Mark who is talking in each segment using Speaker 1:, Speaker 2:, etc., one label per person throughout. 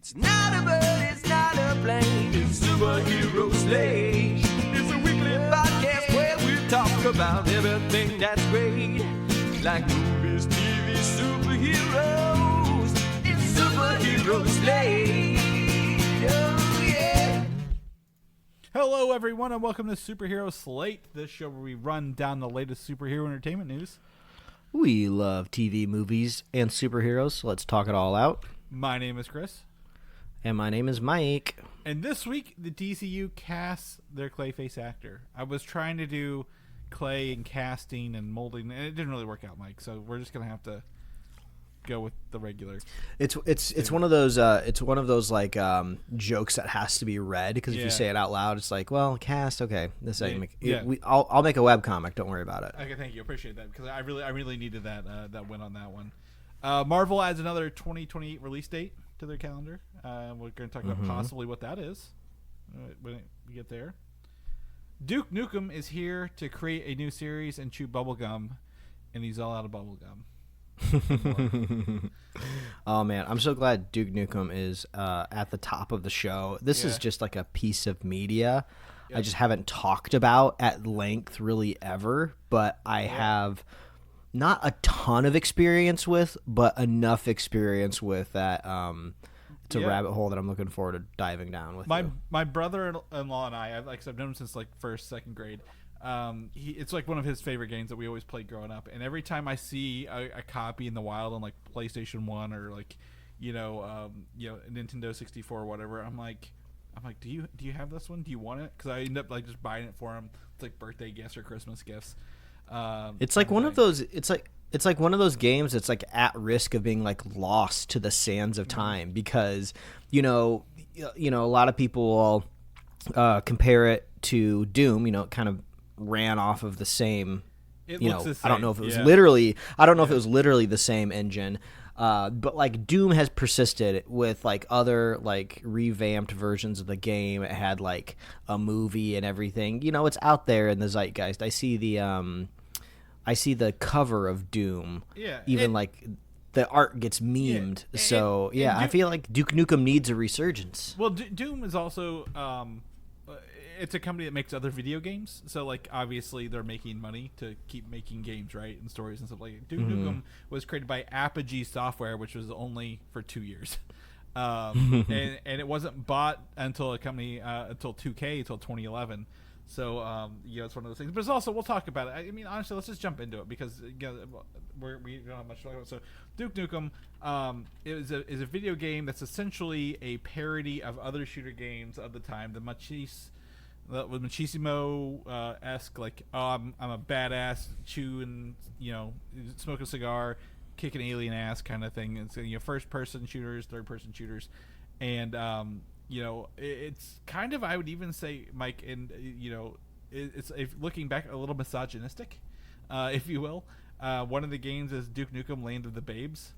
Speaker 1: It's not a bird, it's not a plane, it's Superhero Slate. It's a weekly podcast where we talk about everything that's great. Like movies, TV, superheroes. It's Superhero Slate. Oh, yeah.
Speaker 2: Hello, everyone, and welcome to Superhero Slate, this show where we run down the latest superhero entertainment news.
Speaker 3: We love TV, movies, and superheroes, so let's talk it all out.
Speaker 2: My name is Chris.
Speaker 3: And my name is Mike.
Speaker 2: And this week, the DCU casts their Clayface actor. I was trying to do clay and casting and molding, and it didn't really work out, Mike, so we're just going to have to go with the regular.
Speaker 3: It's one of those like jokes that has to be read, because if you say it out loud, it's like, well, cast, okay, this ain't I'll make a webcomic, don't worry about it.
Speaker 2: Okay, thank you, appreciate that, because I really needed that win on that one. Marvel adds another 2028 release date to their calendar. We're going to talk about possibly what that is when we get there. Duke Nukem is here to create a new series and chew bubblegum, and he's all out of bubblegum.
Speaker 3: Oh man, I'm so glad Duke Nukem is at the top of the show. This is just like a piece of media I just haven't talked about at length really ever, but I have not a ton of experience with, but enough experience with that it's a rabbit hole that I'm looking forward to diving down with.
Speaker 2: My brother-in-law and I've known him since like first, second grade. It's like one of his favorite games that we always played growing up, and every time I see a copy in the wild on like PlayStation 1 or like Nintendo 64 or whatever, I'm like, do you have this one? Do you want it? Because I end up like just buying it for him. It's like birthday gifts or Christmas gifts.
Speaker 3: It's like one of those. It's like one of those games that's like at risk of being like lost to the sands of time, because a lot of people will compare it to Doom. It kind of ran off of the same. I don't know if it was literally. I don't know if it was literally the same engine. But like Doom has persisted with like other like revamped versions of the game. It had like a movie and everything. It's out there in the zeitgeist. I see the cover of Doom. Yeah. Even like the art gets memed. And I feel like Duke Nukem needs a resurgence.
Speaker 2: Well, Doom is also it's a company that makes other video games, so like obviously they're making money to keep making games, right, and stories and stuff like that. Duke Nukem was created by Apogee Software, which was only for 2 years, and it wasn't bought until until 2K until 2011. So it's one of those things. But it's also, we'll talk about it. I mean, honestly, let's just jump into it, because we don't have much to talk about. So Duke Nukem is a video game that's essentially a parody of other shooter games of the time, the machismo-esque, like, I'm a badass, chewing, smoke a cigar, kick an alien ass kind of thing. It's first-person shooters, third-person shooters, and it's kind of, I would even say, Mike, and it's looking back a little misogynistic, if you will. One of the games is Duke Nukem: Land of the Babes,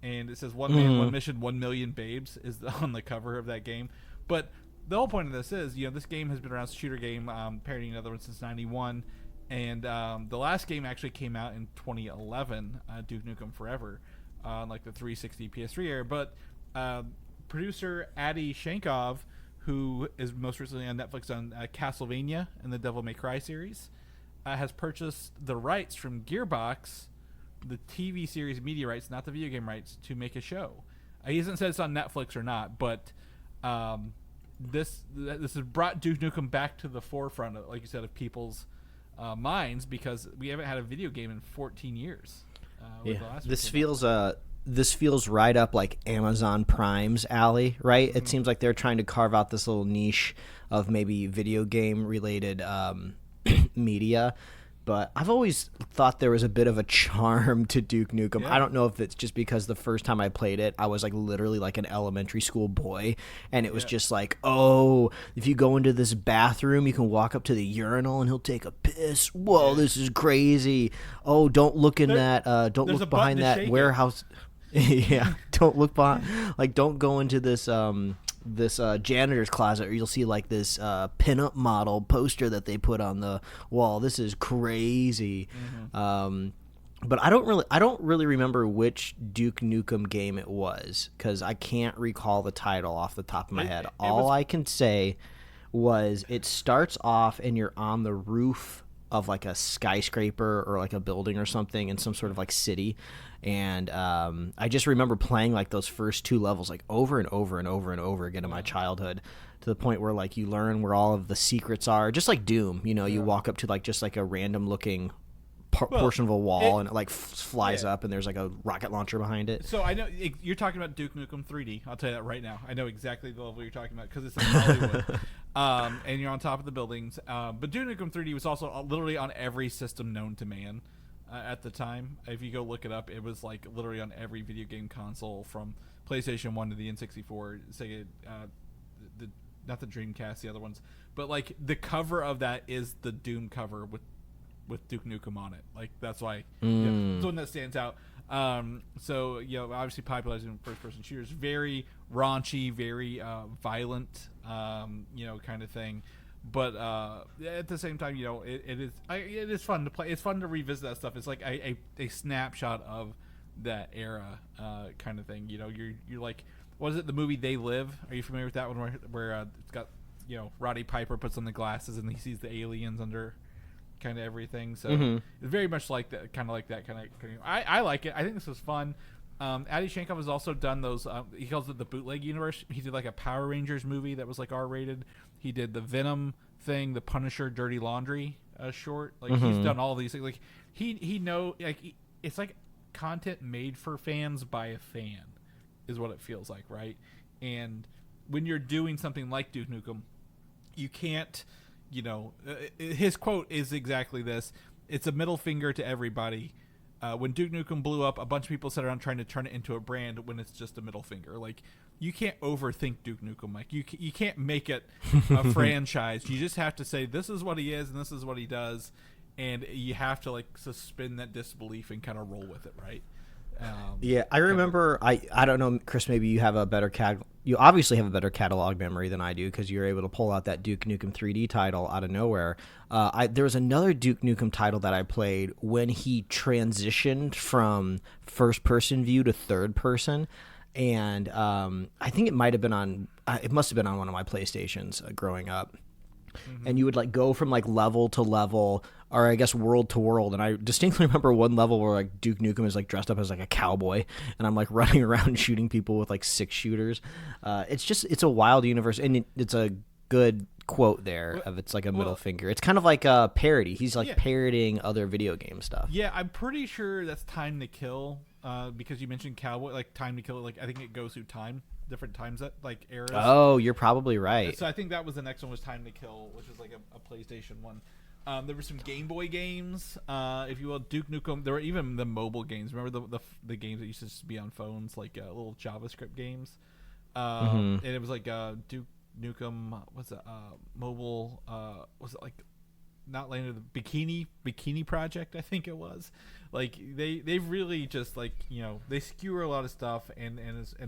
Speaker 2: and it says one man, one mission, 1 million babes is on the cover of that game. But the whole point of this is, this game has been around, shooter game, parodying another one since '91, and the last game actually came out in 2011, Duke Nukem Forever, on like the 360 PS3 era. But producer Adi Shankar, who is most recently on Netflix on Castlevania and the Devil May Cry series, has purchased the rights from Gearbox, the TV series media rights, not the video game rights, to make a show. He hasn't said it's on Netflix or not, but this has brought Duke Nukem back to the forefront, like you said, of people's minds, because we haven't had a video game in 14 years.
Speaker 3: This feels right up like Amazon Prime's alley, right? It seems like they're trying to carve out this little niche of maybe video game related media. But I've always thought there was a bit of a charm to Duke Nukem. I don't know if it's just because the first time I played it, I was like literally like an elementary school boy, and it was just like, oh, if you go into this bathroom, you can walk up to the urinal and he'll take a piss. Whoa, this is crazy. Oh, don't look in that. Don't look behind that warehouse. Don't look behind. Like, don't go into this janitor's closet, or you'll see like this pinup model poster that they put on the wall. This is crazy. But I don't really remember which Duke Nukem game it was because I can't recall the title off the top of my head. All I can say was it starts off and you're on the roof of like a skyscraper or like a building or something in some sort of like city, and I just remember playing like those first 2 levels like over and over and over and over again in my childhood, to the point where like you learn where all of the secrets are, just like Doom. You know, you walk up to like just like a random looking portion of a wall and it like flies up and there's like a rocket launcher behind it.
Speaker 2: So I know you're talking about Duke Nukem 3D. I'll tell you that right now. I know exactly the level you're talking about because it's in Hollywood. And you're on top of the buildings. But Duke Nukem 3D was also literally on every system known to man at the time. If you go look it up, it was like literally on every video game console from PlayStation 1 to the N64, Sega, not the Dreamcast, the other ones. But like the cover of that is the Doom cover with Duke Nukem on it. Like that's why it's one that stands out. So obviously popularizing first-person shooters, very raunchy, very violent, kind of thing. But at the same time, it is fun to play. It's fun to revisit that stuff. It's like a snapshot of that era, kind of thing. You're like, what is it? The movie They Live. Are you familiar with that one where it's got Roddy Piper puts on the glasses and he sees the aliens under kind of everything. So it's very much like that, kind of. I like it. I think this was fun. Adi Shankar has also done those. He calls it the bootleg universe. He did like a Power Rangers movie that was like R-rated. He did the Venom thing, the Punisher Dirty Laundry short. Like he's done all these things. Like he know like it's like content made for fans by a fan, is what it feels like, right? And when you're doing something like Duke Nukem, you can't. His quote is exactly this. It's a middle finger to everybody. When Duke Nukem blew up, a bunch of people sat around trying to turn it into a brand when it's just a middle finger. Like, you can't overthink Duke Nukem. Like, you can't make it a franchise. You just have to say, this is what he is and this is what he does. And you have to, like, suspend that disbelief and kind of roll with it, right?
Speaker 3: Yeah, I remember. I don't know, Chris. Maybe you have a better You obviously have a better catalog memory than I do because you're able to pull out that Duke Nukem 3D title out of nowhere. There was another Duke Nukem title that I played when he transitioned from first-person view to third-person, and I think it might have been on. It must have been on one of my PlayStations growing up. And you would like go from like level to level, or I guess world to world. And I distinctly remember one level where like Duke Nukem is like dressed up as like a cowboy, and I'm like running around shooting people with like 6 shooters. It's a wild universe, and it's a good quote there of it's like a middle finger. It's kind of like a parody. He's like parodying other video game stuff.
Speaker 2: Yeah, I'm pretty sure that's Time to Kill, because you mentioned cowboy. Like Time to Kill, like I think it goes through different times that like eras.
Speaker 3: Oh, you're probably right.
Speaker 2: So I think that was the next one, was Time to Kill, which is like a PlayStation one. There were some Game Boy games, if you will. Duke Nukem. There were even the mobile games. Remember the games that used to just be on phones, like little JavaScript games. And it was like Duke Nukem. What's that? Mobile. Was it like not Land of the Bikini Project? I think it was. Like they've really just like they skewer a lot of stuff and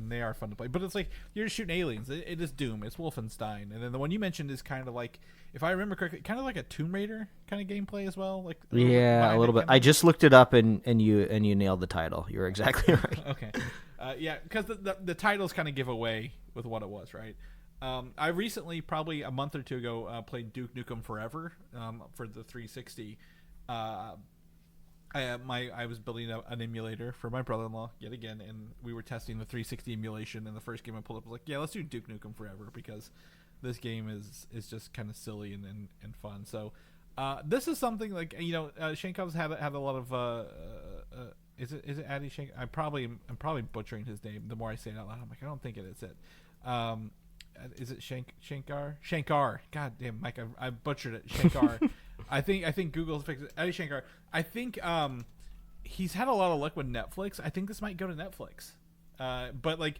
Speaker 2: they are fun to play. But it's like you're just shooting aliens. It is Doom. It's Wolfenstein. And then the one you mentioned is kind of like, if I remember correctly, kind of like a Tomb Raider kind of gameplay as well. Like
Speaker 3: a little bit. I just looked it up and you nailed the title. You're exactly right.
Speaker 2: Okay. Yeah, because the titles kind of give away with what it was, right? I recently, probably a month or two ago, played Duke Nukem Forever for the 360. I was building an emulator for my brother-in-law yet again, and we were testing the 360 emulation. And the first game I pulled up was like, yeah, let's do Duke Nukem Forever because this game is just kind of silly and fun. So this is something like Shankar's have a lot of. Is it Adi Shankar? I'm probably butchering his name. The more I say it out loud, I'm like, I don't think it is it. Is it Shankar? Shankar. God damn, Mike, I butchered it. Shankar. I think Google's fixed it. Adi Shankar. I think he's had a lot of luck with Netflix. I think this might go to Netflix. But like,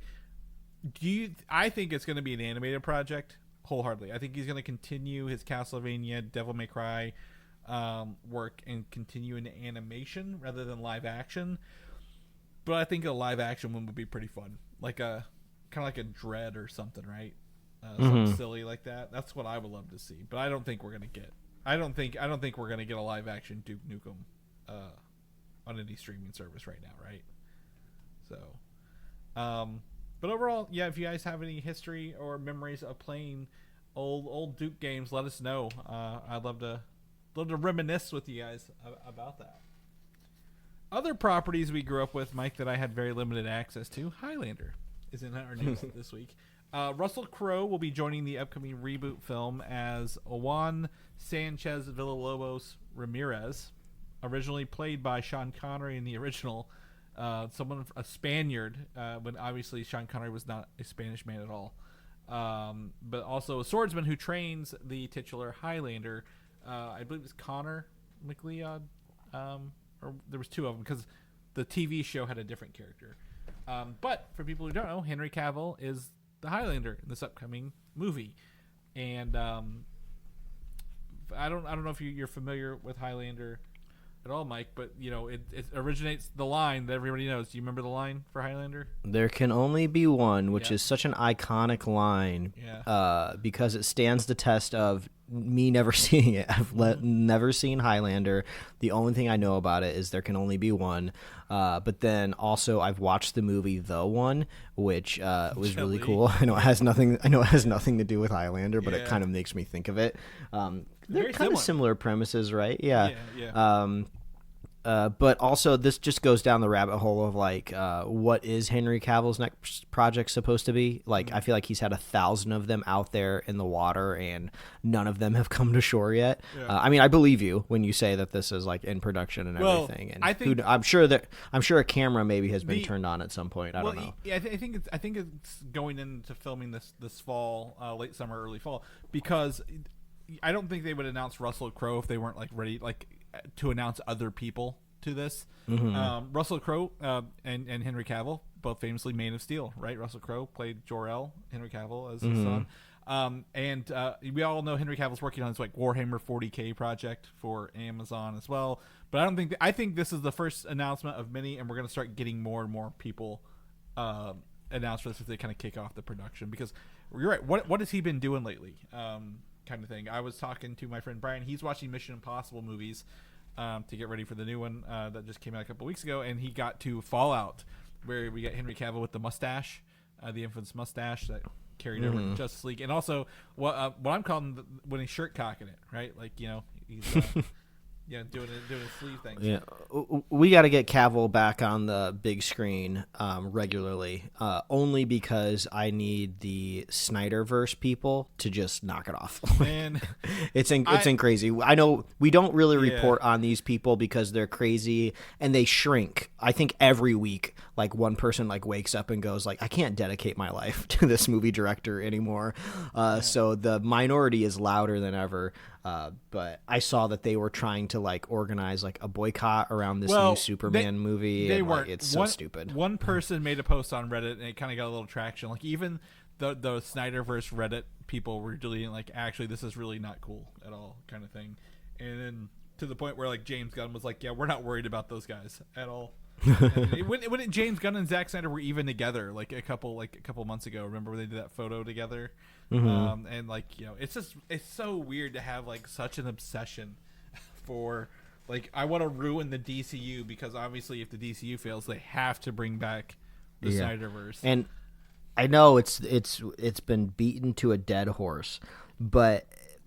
Speaker 2: I think it's going to be an animated project wholeheartedly. I think he's going to continue his Castlevania, Devil May Cry work and continue in animation rather than live action. But I think a live action one would be pretty fun, like a kind of like a Dread or something, right? Something silly like that. That's what I would love to see. But I don't think we're gonna get. I don't think we're gonna get a live action Duke Nukem on any streaming service right now, right? So, but overall, yeah, if you guys have any history or memories of playing old Duke games, let us know. I'd love to reminisce with you guys about that. Other properties we grew up with, Mike, that I had very limited access to. Highlander is in our news this week. Russell Crowe will be joining the upcoming reboot film as Juan Sanchez Villalobos Ramirez, originally played by Sean Connery in the original. A Spaniard, when obviously Sean Connery was not a Spanish man at all. But also a swordsman who trains the titular Highlander. I believe it's Connor McLeod. Or there was two of them because the TV show had a different character. But for people who don't know, Henry Cavill is the Highlander in this upcoming movie. And I don't know if you're familiar with Highlander at all, Mike, but it originates the line that everybody knows. Do you remember the line for Highlander?
Speaker 3: There can only be one, which is such an iconic line, because it stands the test of me never seeing it. I've never seen Highlander. The only thing I know about it is there can only be one. But then also I've watched the movie The One, which was really cool. I know it has nothing to do with Highlander, but it kind of makes me think of it. They're kind of similar premises, right? Yeah. But also this just goes down the rabbit hole of like, what is Henry Cavill's next project supposed to be? Like, I feel like he's had 1,000 of them out there in the water and none of them have come to shore yet. I mean, I believe you when you say that this is like in production and everything. And I'm sure a camera maybe has been turned on at some point. I don't know.
Speaker 2: Yeah, I think it's going into filming this fall, late summer, early fall, because I don't think they would announce Russell Crowe if they weren't like ready, like to announce other people to this. Russell Crowe and Henry Cavill, both famously Man of Steel, right? Russell Crowe played Jor-El, Henry Cavill as his son. And we all know Henry Cavill's working on his like Warhammer 40K project for Amazon as well. But I think this is the first announcement of many, and we're going to start getting more and more people announce for this as they kind of kick off the production. Because you're right, what has he been doing lately? Kind of thing. I was talking to my friend Brian. He's watching Mission Impossible movies to get ready for the new one that just came out a couple weeks ago, and he got to Fallout, where we got Henry Cavill with the mustache, the infamous mustache that carried over to Justice League, and also what I'm calling when he's shirt cocking it, right? Like he's doing his sleeve things. Yeah,
Speaker 3: we got to get Cavill back on the big screen regularly, only because I need the Snyderverse people to just knock it off.
Speaker 2: Man,
Speaker 3: it's crazy. I know we don't really report on these people because they're crazy and they shrink. I think every week, like one person like wakes up and goes like, I can't dedicate my life to this movie director anymore. So the minority is louder than ever. But I saw that they were trying to like organize like a boycott around this new Superman movie.
Speaker 2: They
Speaker 3: and,
Speaker 2: weren't.
Speaker 3: Like, it's so stupid.
Speaker 2: One person made a post on Reddit and it kind of got a little traction. Like even the Snyderverse Reddit people were deleting like, actually this is really not cool at all, kind of thing. And then to the point where like James Gunn was like, yeah, we're not worried about those guys at all. when James Gunn and Zack Snyder were even together like a couple months ago, remember when they did that photo together? And like it's so weird to have like such an obsession for like, I want to ruin the DCU because obviously if the DCU fails they have to bring back the Snyderverse. And
Speaker 3: I know it's been beaten to a dead horse, but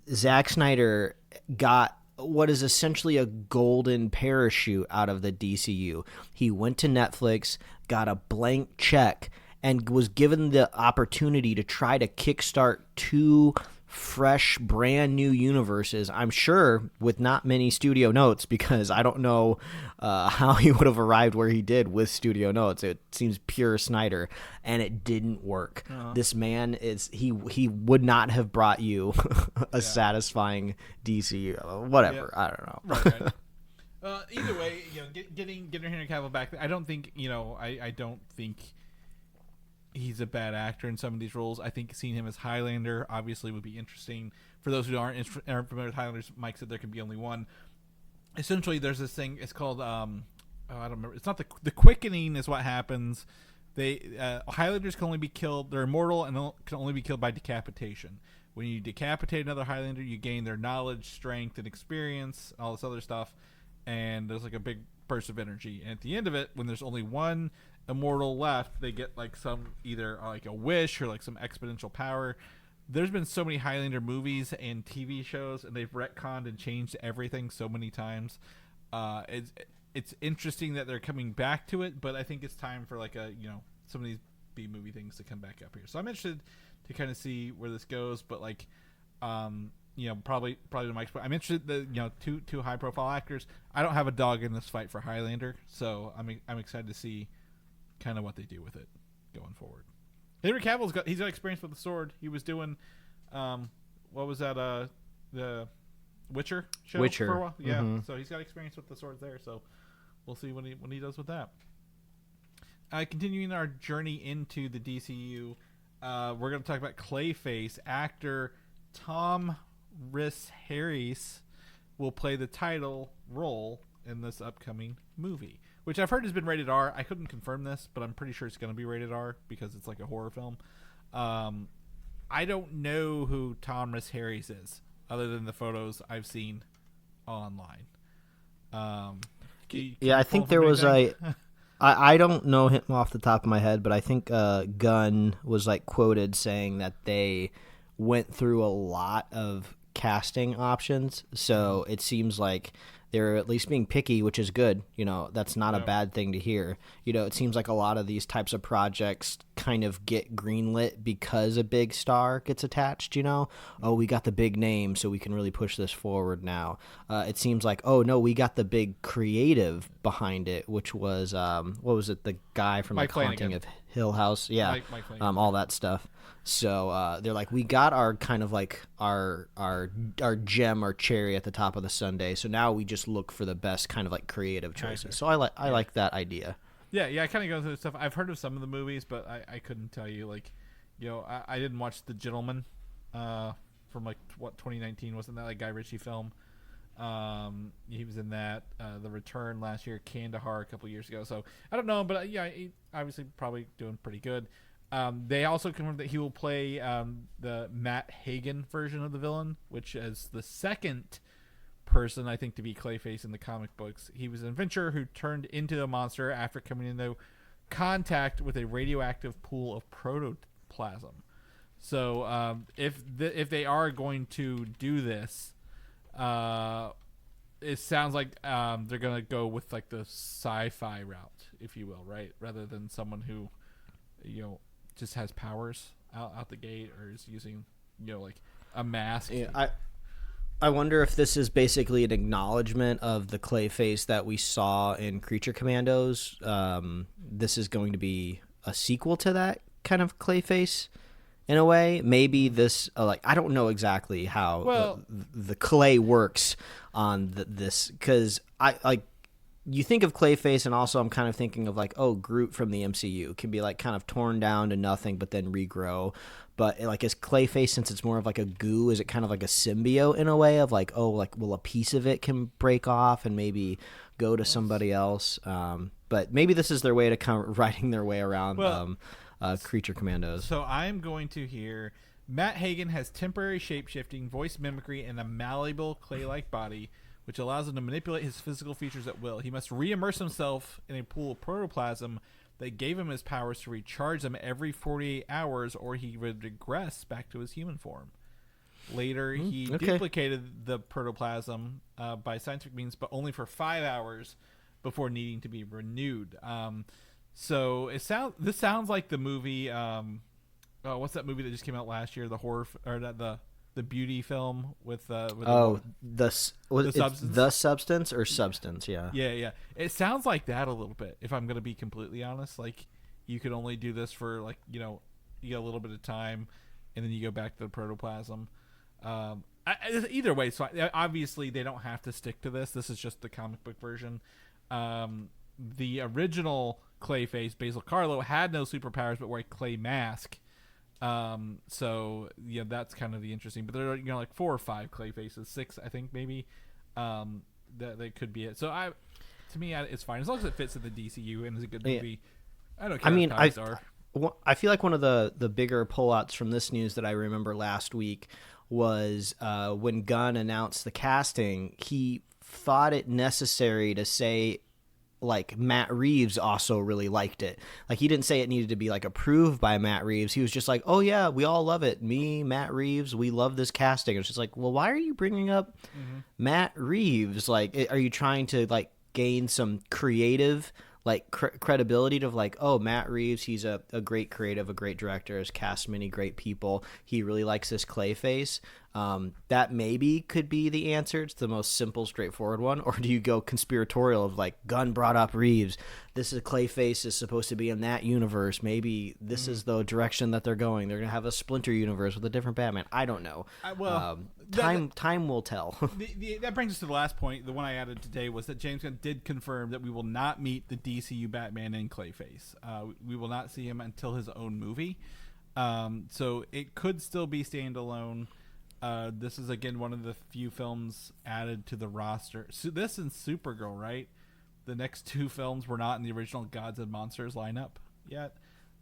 Speaker 3: Zack Snyder got what is essentially a golden parachute out of the DCU. He went to Netflix, got a blank check, and was given the opportunity to try to kickstart two fresh, brand new universes. I'm sure with not many studio notes, because I don't know how he would have arrived where he did with studio notes. It seems pure Snyder, and it didn't work. This man he would not have brought you a satisfying DCU. Whatever, I don't know.
Speaker 2: Right. Either way, getting Henry Cavill back, I don't think I don't think he's a bad actor in some of these roles. I think seeing him as Highlander obviously would be interesting. For those who aren't familiar with Highlanders, Mike said there can be only one. Essentially, there's this thing. It's called I don't remember. It's not the quickening is what happens. Highlanders can only be killed. They're immortal and can only be killed by decapitation. When you decapitate another Highlander, you gain their knowledge, strength, and experience, all this other stuff. And there's like a big burst of energy. And at the end of it, when there's only one immortal left, they get like some either like a wish or like some exponential power. There's been so many Highlander movies and TV shows, and they've retconned and changed everything so many times. It's interesting that they're coming back to it, but I think it's time for like some of these B movie things to come back up here. So I'm interested to kind of see where this goes, but like probably to Mike's point, I'm interested that two high profile actors. I don't have a dog in this fight for Highlander, so I'm excited to see kind of what they do with it going forward. Henry Cavill's got experience with the sword. He was doing what was that the Witcher show for a while? Yeah. Mm-hmm. So he's got experience with the swords there, so we'll see when he does with that. Continuing our journey into the DCU, we're going to talk about Clayface. Actor Rhys Harries will play the title role in this upcoming movie, which I've heard has been rated R. I couldn't confirm this, but I'm pretty sure it's going to be rated R because it's like a horror film. I don't know who Rhys Harries is, other than the photos I've seen online.
Speaker 3: I think there was I don't know him off the top of my head, but I think Gunn was like quoted saying that they went through a lot of casting options, so it seems like they're at least being picky, which is good. That's not a bad thing to hear. It seems like a lot of these types of projects kind of get greenlit because a big star gets attached, Oh, we got the big name, so we can really push this forward now. It seems like, oh, no, we got the big creative behind it, which was, what was it, the guy from
Speaker 2: Mike
Speaker 3: Haunting of Hill House? Yeah,
Speaker 2: Mike
Speaker 3: all that stuff. So they're like, we got our kind of like our gem, our cherry at the top of the sundae. So now we just look for the best kind of like creative choices. So I like that idea.
Speaker 2: Yeah, I kind of go through the stuff. I've heard of some of the movies, but I couldn't tell you. Like, I didn't watch The Gentleman from like 2019, wasn't that like Guy Ritchie film? He was in that. The Return last year, Kandahar a couple years ago. So I don't know, but he obviously probably doing pretty good. They also confirmed that he will play the Matt Hagen version of the villain, which is the second person, I think, to be Clayface in the comic books. He was an adventurer who turned into a monster after coming into contact with a radioactive pool of protoplasm. So if they are going to do this, it sounds like they're going to go with like the sci-fi route, if you will, right? Rather than someone who, just has powers out the gate or is using, like a mask.
Speaker 3: Yeah, I wonder if this is basically an acknowledgement of the Clayface that we saw in Creature Commandos. This is going to be a sequel to that kind of Clayface in a way. Maybe this, I don't know exactly how the clay works on this, because you think of Clayface, and also I'm kind of thinking of like, Groot from the MCU can be like kind of torn down to nothing but then regrow. But like, is Clayface, since it's more of like a goo, is it kind of like a symbiote in a way of like, a piece of it can break off and maybe go to somebody else? But maybe this is their way to kind of riding their way around Creature Commandos.
Speaker 2: So I'm going to hear Matt Hagen has temporary shape-shifting, voice mimicry, and a malleable clay-like body, which allows him to manipulate his physical features at will. He must re-immerse himself in a pool of protoplasm that gave him his powers to recharge them every 48 hours, or he would regress back to his human form. Later, he duplicated the protoplasm by scientific means, but only for 5 hours before needing to be renewed. So this sounds like the movie. What's that movie that just came out last year? The horror the beauty film with
Speaker 3: the substance or substance, yeah.
Speaker 2: Yeah. It sounds like that a little bit, if I'm going to be completely honest. Like, you could only do this for like, you get a little bit of time, and then you go back to the protoplasm. Either way, so obviously they don't have to stick to this. This is just the comic book version. The original Clayface, Basil Karlo, had no superpowers but wore a clay mask. So yeah, that's kind of the interesting. But there are like 4 or 5 Clayfaces, 6 I think maybe. That could be it. So to me, it's fine as long as it fits in the DCU and is a good movie. I don't care.
Speaker 3: I mean, I feel like one of the bigger pullouts from this news that I remember last week was when Gunn announced the casting. He thought it necessary to say like Matt Reeves also really liked it. Like he didn't say it needed to be like approved by Matt Reeves. He was just like, oh yeah, we all love it. Me, Matt Reeves, we love this casting. It's just like, well, why are you bringing up Matt Reeves? Like, are you trying to like gain some creative like credibility to like, oh, Matt Reeves, he's a great creative, a great director, has cast many great people. He really likes this Clayface. That maybe could be the answer. It's the most simple, straightforward one. Or do you go conspiratorial of like, Gunn brought up Reeves. This is Clayface is supposed to be in that universe. Maybe this is the direction that they're going. They're going to have a Splinter universe with a different Batman. I don't know. Time will tell.
Speaker 2: That brings us to the last point. The one I added today was that James Gunn did confirm that we will not meet the DCU Batman in Clayface. We will not see him until his own movie. So it could still be standalone. This is, again, one of the few films added to the roster. So this and Supergirl, right? The next two films were not in the original Gods and Monsters lineup yet.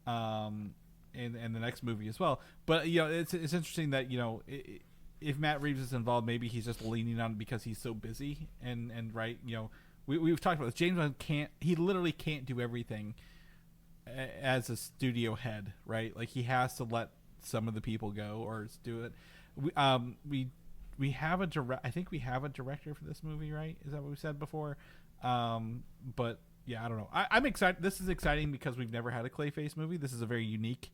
Speaker 2: And the next movie as well. But, you know, it's interesting that, you know, if Matt Reeves is involved, maybe he's just leaning on it because he's so busy. And right, you know, we've talked about this. James Gunn he literally can't do everything as a studio head, right? Like, he has to let some of the people go or do it. We have I think we have a director for this movie, right? Is that what we said before? But yeah, I don't know. I'm excited. This is exciting because we've never had a Clayface movie. This is a very unique.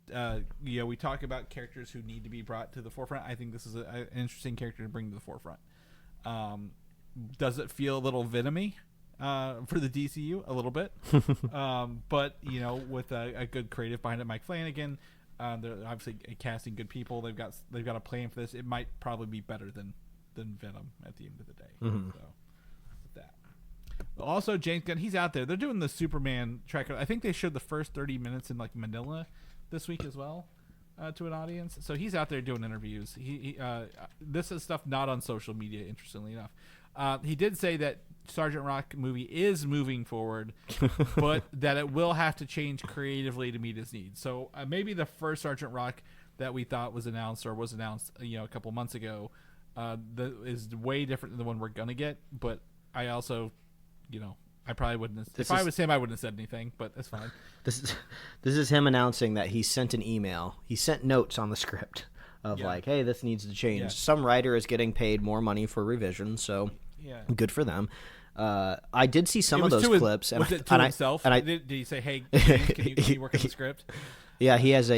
Speaker 2: You know, we talk about characters who need to be brought to the forefront. I think this is an interesting character to bring to the forefront. Does it feel a little venomy for the DCU? A little bit. But, you know, with a good creative behind it, Mike Flanagan, they're obviously casting good people. They've got a plan for this. It might probably be better than Venom at the end of the day. So with that. Also, James Gunn, he's out there. They're doing the Superman tracker. I think they showed the first 30 minutes in like Manila this week as well to an audience. So he's out there doing interviews. He this is stuff not on social media, interestingly enough. He did say that Sergeant Rock movie is moving forward, but that it will have to change creatively to meet his needs. So maybe the first Sergeant Rock that we thought was announced you know, a couple months ago is way different than the one we're gonna get. But I also, you know, I probably wouldn't. If I was him, I wouldn't have said anything. But that's fine.
Speaker 3: This is him announcing that he sent an email. He sent notes on the script of like, hey, this needs to change. Yeah. Some writer is getting paid more money for revisions, so good for them. I did see some of those clips.
Speaker 2: Was it to himself? Did he say, "Hey, James, can you work on the script"?
Speaker 3: Yeah, he has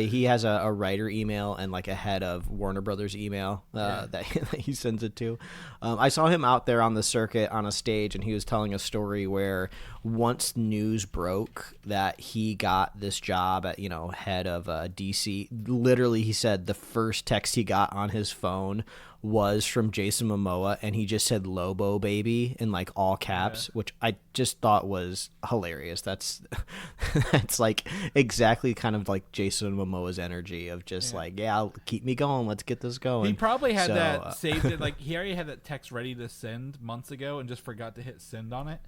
Speaker 3: a writer email and like a head of Warner Brothers email that he sends it to. I saw him out there on the circuit on a stage, and he was telling a story where once news broke that he got this job at, you know, head of DC, literally he said the first text he got on his phone was from Jason Momoa, and he just said "Lobo baby" in like all caps, which I just thought was hilarious. That's like exactly kind of like Jason Momoa's energy of just like, keep me going, let's get this going.
Speaker 2: He probably had that saved it, like he already had that text ready to send months ago and just forgot to hit send on it.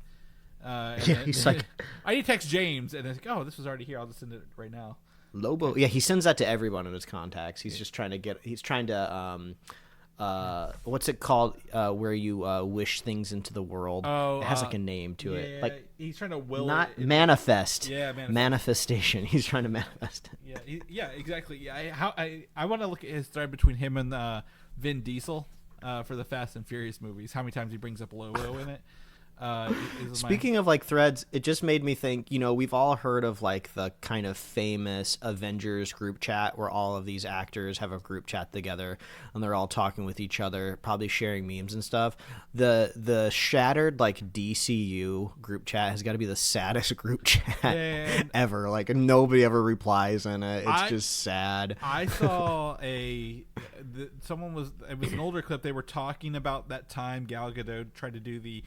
Speaker 3: He's like,
Speaker 2: I need to text James, and it's like, oh, this was already here, I'll just send it right now.
Speaker 3: Lobo, he sends that to everyone in his contacts. He's just trying to what's it called where you wish things into the world? It has like a name to it. Like
Speaker 2: he's trying to will
Speaker 3: not it manifest. Manifestation. He's trying to manifest it.
Speaker 2: Yeah, exactly. Yeah, I want to look at his thread between him and Vin Diesel for the Fast and Furious movies. How many times he brings up Lobo in it?
Speaker 3: Speaking of like threads, it just made me think, you know, we've all heard of like the kind of famous Avengers group chat where all of these actors have a group chat together and they're all talking with each other, probably sharing memes and stuff. The shattered like DCU group chat has got to be the saddest group chat ever. Like nobody ever replies in it. It's just sad.
Speaker 2: I saw it was an older clip. They were talking about that time Gal Gadot tried to do the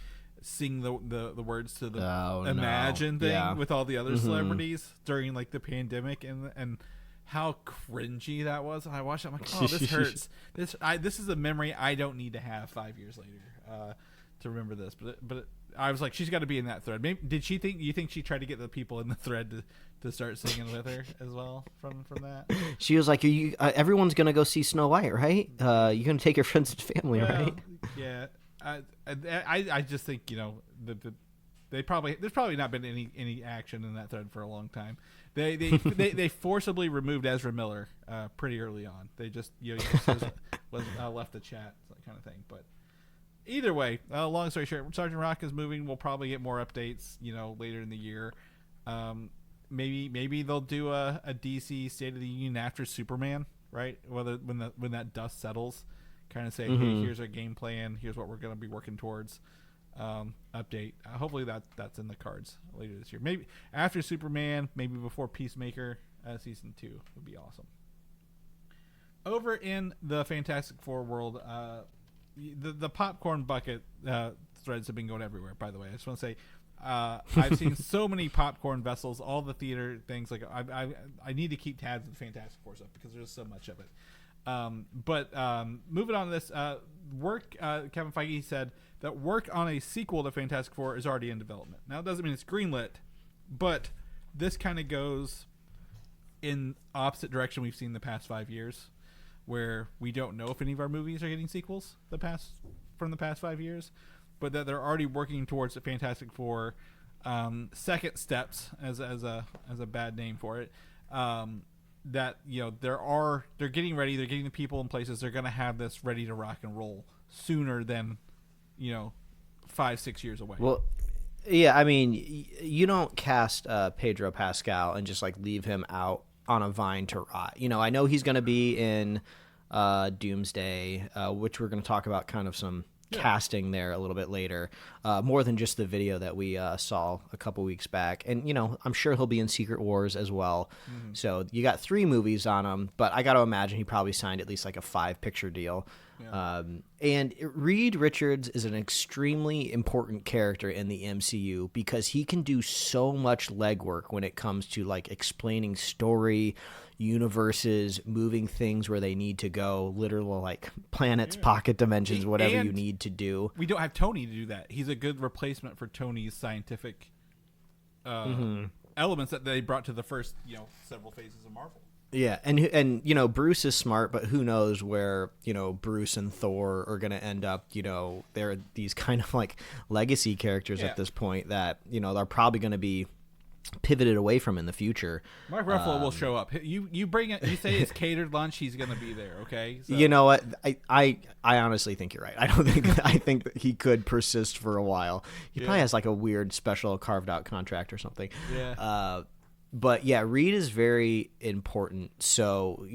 Speaker 2: sing the words to the Imagine thing with all the other celebrities during like the pandemic, and how cringy that was. And I watched it, I'm like, oh, this hurts. This is a memory I don't need to have 5 years later to remember this. But I was like, she's got to be in that thread. Maybe you think she tried to get the people in the thread to start singing with her as well from that?
Speaker 3: She was like, everyone's gonna go see Snow White, right? You're gonna take your friends and family, right?
Speaker 2: Yeah. I just think, you know, there's probably not been any action in that thread for a long time. They forcibly removed Ezra Miller pretty early on. They just left the chat, that kind of thing. But either way, long story short, Sergeant Rock is moving. We'll probably get more updates, later in the year. Maybe they'll do a DC State of the Union after Superman, right? When that dust settles, kind of say, hey, here's our game plan. Here's what we're going to be working towards. Update. Hopefully that's in the cards later this year. Maybe after Superman, maybe before Peacemaker season 2 would be awesome. Over in the Fantastic Four world, the popcorn bucket threads have been going everywhere. By the way, I just want to say I've seen so many popcorn vessels, all the theater things. Like I need to keep tabs of the Fantastic Four stuff because there's so much of it. But moving on to this Kevin Feige said that work on a sequel to Fantastic Four is already in development. Now, it doesn't mean it's greenlit, but this kind of goes in opposite direction we've seen the past 5 years, where we don't know if any of our movies are getting sequels from the past 5 years, but that they're already working towards the Fantastic Four second steps as a bad name for it. That they're getting ready, they're getting the people in places, they're going to have this ready to rock and roll sooner than 5-6 years away.
Speaker 3: Well, yeah, I mean, you don't cast Pedro Pascal and just like leave him out on a vine to rot. I know he's going to be in Doomsday, which we're going to talk about kind of some casting there a little bit later, more than just the video that we saw a couple weeks back. And I'm sure he'll be in Secret Wars as well. So you got 3 movies on him, but I got to imagine he probably signed at least like a 5-picture deal. And Reed Richards is an extremely important character in the MCU because he can do so much legwork when it comes to like explaining story, universes, moving things where they need to go, literal like planets, pocket dimensions, whatever you need to do.
Speaker 2: We don't have Tony to do that. He's a good replacement for Tony's scientific elements that they brought to the first several phases of Marvel.
Speaker 3: Yeah, and Bruce is smart, but who knows where Bruce and Thor are going to end up. They're these kind of like legacy characters at this point that they're probably going to be pivoted away from in the future.
Speaker 2: Mark Ruffalo will show up. You bring it. You say it's catered lunch. He's going to be there. Okay. So.
Speaker 3: You know what? I honestly think you're right. I think that he could persist for a while. He probably has like a weird special carved out contract or something.
Speaker 2: Yeah.
Speaker 3: But yeah, Reed is very important. So,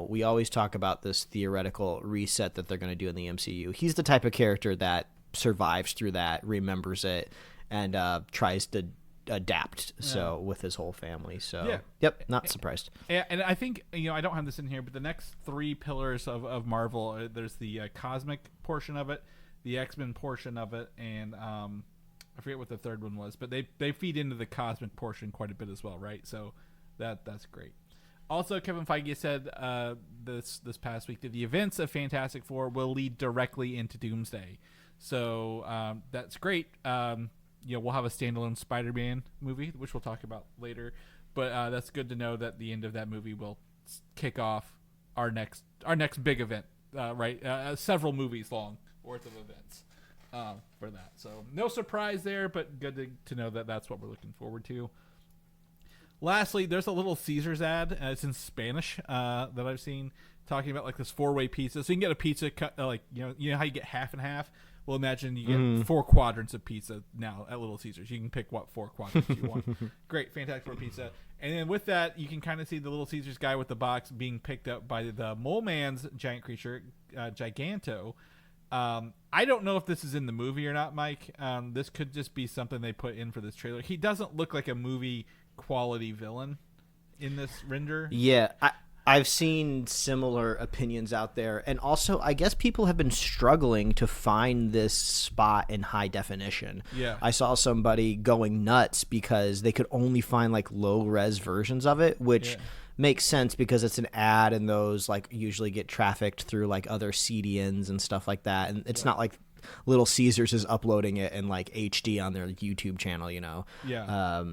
Speaker 3: we always talk about this theoretical reset that they're going to do in the MCU. He's the type of character that survives through that, remembers it, and tries to adapt. So with his whole family. So, yep, not surprised.
Speaker 2: And I think, I don't have this in here, but the next 3 pillars of Marvel, there's the cosmic portion of it, the X-Men portion of it, and I forget what the third one was, but they feed into the cosmic portion quite a bit as well, right? So that's great. Also, Kevin Feige said this past week that the events of Fantastic Four will lead directly into Doomsday. So that's great. We'll have a standalone Spider-Man movie, which we'll talk about later. But that's good to know that the end of that movie will kick off our next big event, right? Several movies long worth of events. For that. So no surprise there, but good to know that that's what we're looking forward to. Lastly, there's a Little Caesars ad. It's in Spanish that I've seen talking about like this 4-way pizza. So you can get a pizza cut like how you get half and half. Well, imagine you get 4 quadrants of pizza now at Little Caesars. You can pick what 4 quadrants you want. Great, Fantastic Four pizza. And then with that, you can kind of see the Little Caesars guy with the box being picked up by the Mole Man's giant creature, Giganto. I don't know if this is in the movie or not, Mike. This could just be something they put in for this trailer. He doesn't look like a movie quality villain in this render.
Speaker 3: Yeah, I've seen similar opinions out there. And also, I guess people have been struggling to find this spot in high definition.
Speaker 2: Yeah.
Speaker 3: I saw somebody going nuts because they could only find like low-res versions of it, which makes sense because it's an ad and those like usually get trafficked through like other CDNs and stuff like that. And it's not like Little Caesars is uploading it in like HD on their YouTube channel,
Speaker 2: Yeah.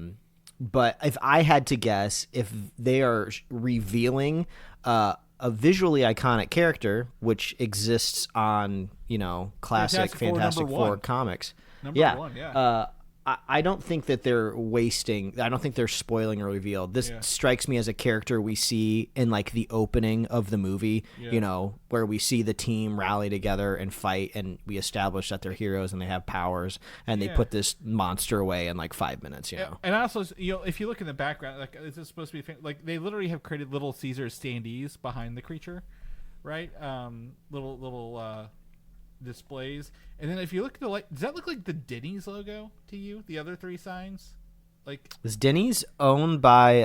Speaker 3: But if I had to guess, if they are revealing a visually iconic character, which exists on, classic Fantastic Four comics.
Speaker 2: Number 1, yeah.
Speaker 3: I don't think that they're wasting. I don't think they're spoiling a reveal. This strikes me as a character we see in like the opening of the movie, you know, where we see the team rally together and fight, and we establish that they're heroes and they have powers, and they put this monster away in like 5 minutes, you know.
Speaker 2: And also, you know, if you look in the background, like this is supposed to be like they literally have created Little Caesar standees behind the creature, right? Little displays. And then if you look at the light, does that look like the Denny's logo to you? The other three signs, like,
Speaker 3: is Denny's owned by?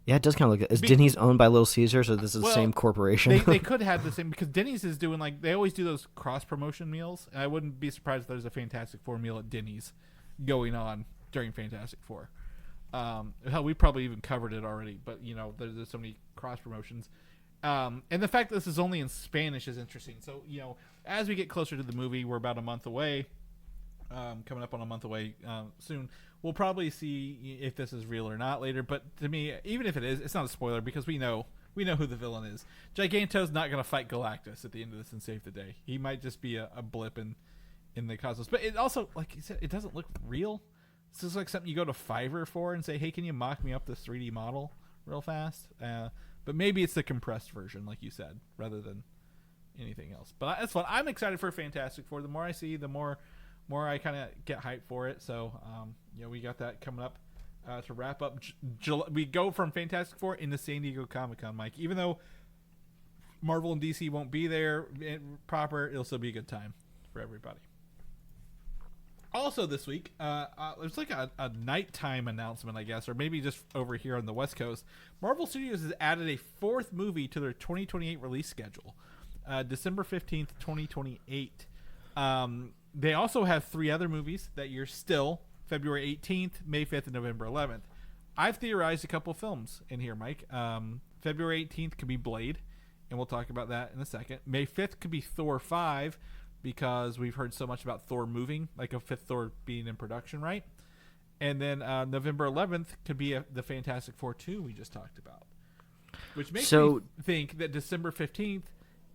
Speaker 3: Yeah, it does kind of look. Is Denny's owned by Little Caesars, or this is the same corporation?
Speaker 2: They could have the same, because Denny's is doing like they always do those cross promotion meals, and I wouldn't be surprised if there's a Fantastic Four meal at Denny's going on during Fantastic Four. Hell, we probably even covered it already, but you know, there's so many cross promotions. And the fact that this is only in Spanish is interesting. So, you know, as we get closer to the movie, we're about a month away, coming up on a month away soon. We'll probably see if this is real or not later. But to me, even if it is, it's not a spoiler because we know who the villain is. Giganto's not going to fight Galactus at the end of this and save the day. He might just be a blip in the cosmos. But it also, like you said, it doesn't look real. This is like something you go to Fiverr for and say, hey, can you mock me up this 3D model real fast? But maybe it's the compressed version, like you said, rather than anything else. But that's fun. I'm excited for Fantastic Four. The more I see, the more I kind of get hyped for it. So, you know, we got that coming up to wrap up. We go from Fantastic Four into San Diego Comic-Con, Mike. Even though Marvel and DC won't be there proper, it'll still be a good time for everybody. Also this week, there's like a nighttime announcement, I guess, or maybe just over here on the West Coast. Marvel Studios has added a fourth movie to their 2028 release schedule, December 15th, 2028. They also have 3 other movies that year still, February 18th, May 5th, and November 11th. I've theorized a couple films in here, Mike. February 18th could be Blade, and we'll talk about that in a second. May 5th could be Thor 5, because we've heard so much about Thor moving, like a 5th Thor being in production, right? And then November 11th could be the Fantastic Four 2 we just talked about. Which makes me think that December 15th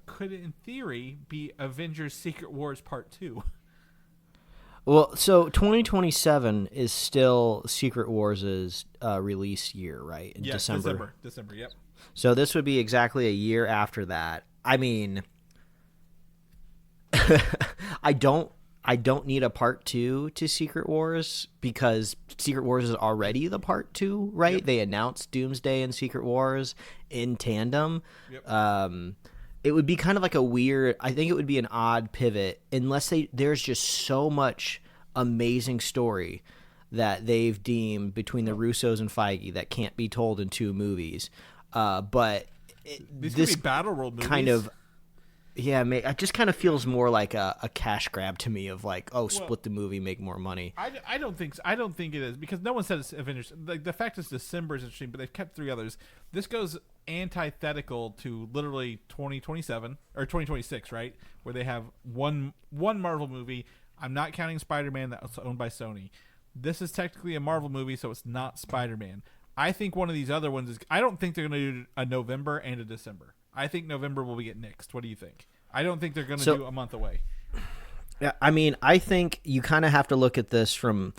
Speaker 2: could, in theory, be Avengers Secret Wars Part 2.
Speaker 3: Well, so 2027 is still Secret Wars' release year, right? In December,
Speaker 2: yep.
Speaker 3: So this would be exactly a year after that. I mean... I don't need a part 2 to Secret Wars because Secret Wars is already the part 2, right? Yep. They announced Doomsday and Secret Wars in tandem. Yep. It would be kind of like I think it would be an odd pivot unless there's just so much amazing story that they've deemed between the Russos and Feige that can't be told in 2 movies. But
Speaker 2: these could be battle world movies.
Speaker 3: Kind of. Yeah, it just kind of feels more like a cash grab to me of like, split the movie, make more money.
Speaker 2: I don't think so. I don't think it is because no one said it's Avengers. Like the fact is December is interesting, but they've kept 3 others. This goes antithetical to literally 2027 or 2026, right? Where they have one Marvel movie. I'm not counting Spider-Man that's owned by Sony. This is technically a Marvel movie, so it's not Spider-Man. I think one of these other ones is. I don't think they're going to do a November and a December. I think November will get nixed. What do you think? I don't think they're going to do a month away.
Speaker 3: Yeah, I mean, I think you kind of have to look at this from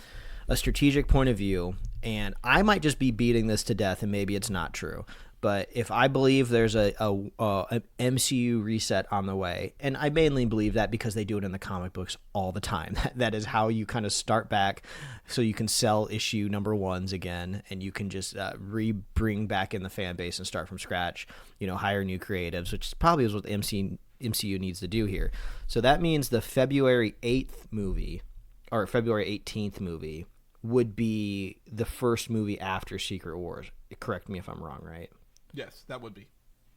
Speaker 3: a strategic point of view, and I might just be beating this to death, and maybe it's not true. But if I believe there's an MCU reset on the way, and I mainly believe that because they do it in the comic books all the time. That is how you kind of start back so you can sell issue number 1s again, and you can just bring back in the fan base and start from scratch, you know, hire new creatives, which probably is what the MCU needs to do here. So that means the February 8th movie, or February 18th movie, would be the first movie after Secret Wars. Correct me if I'm wrong, right?
Speaker 2: Yes, that would be.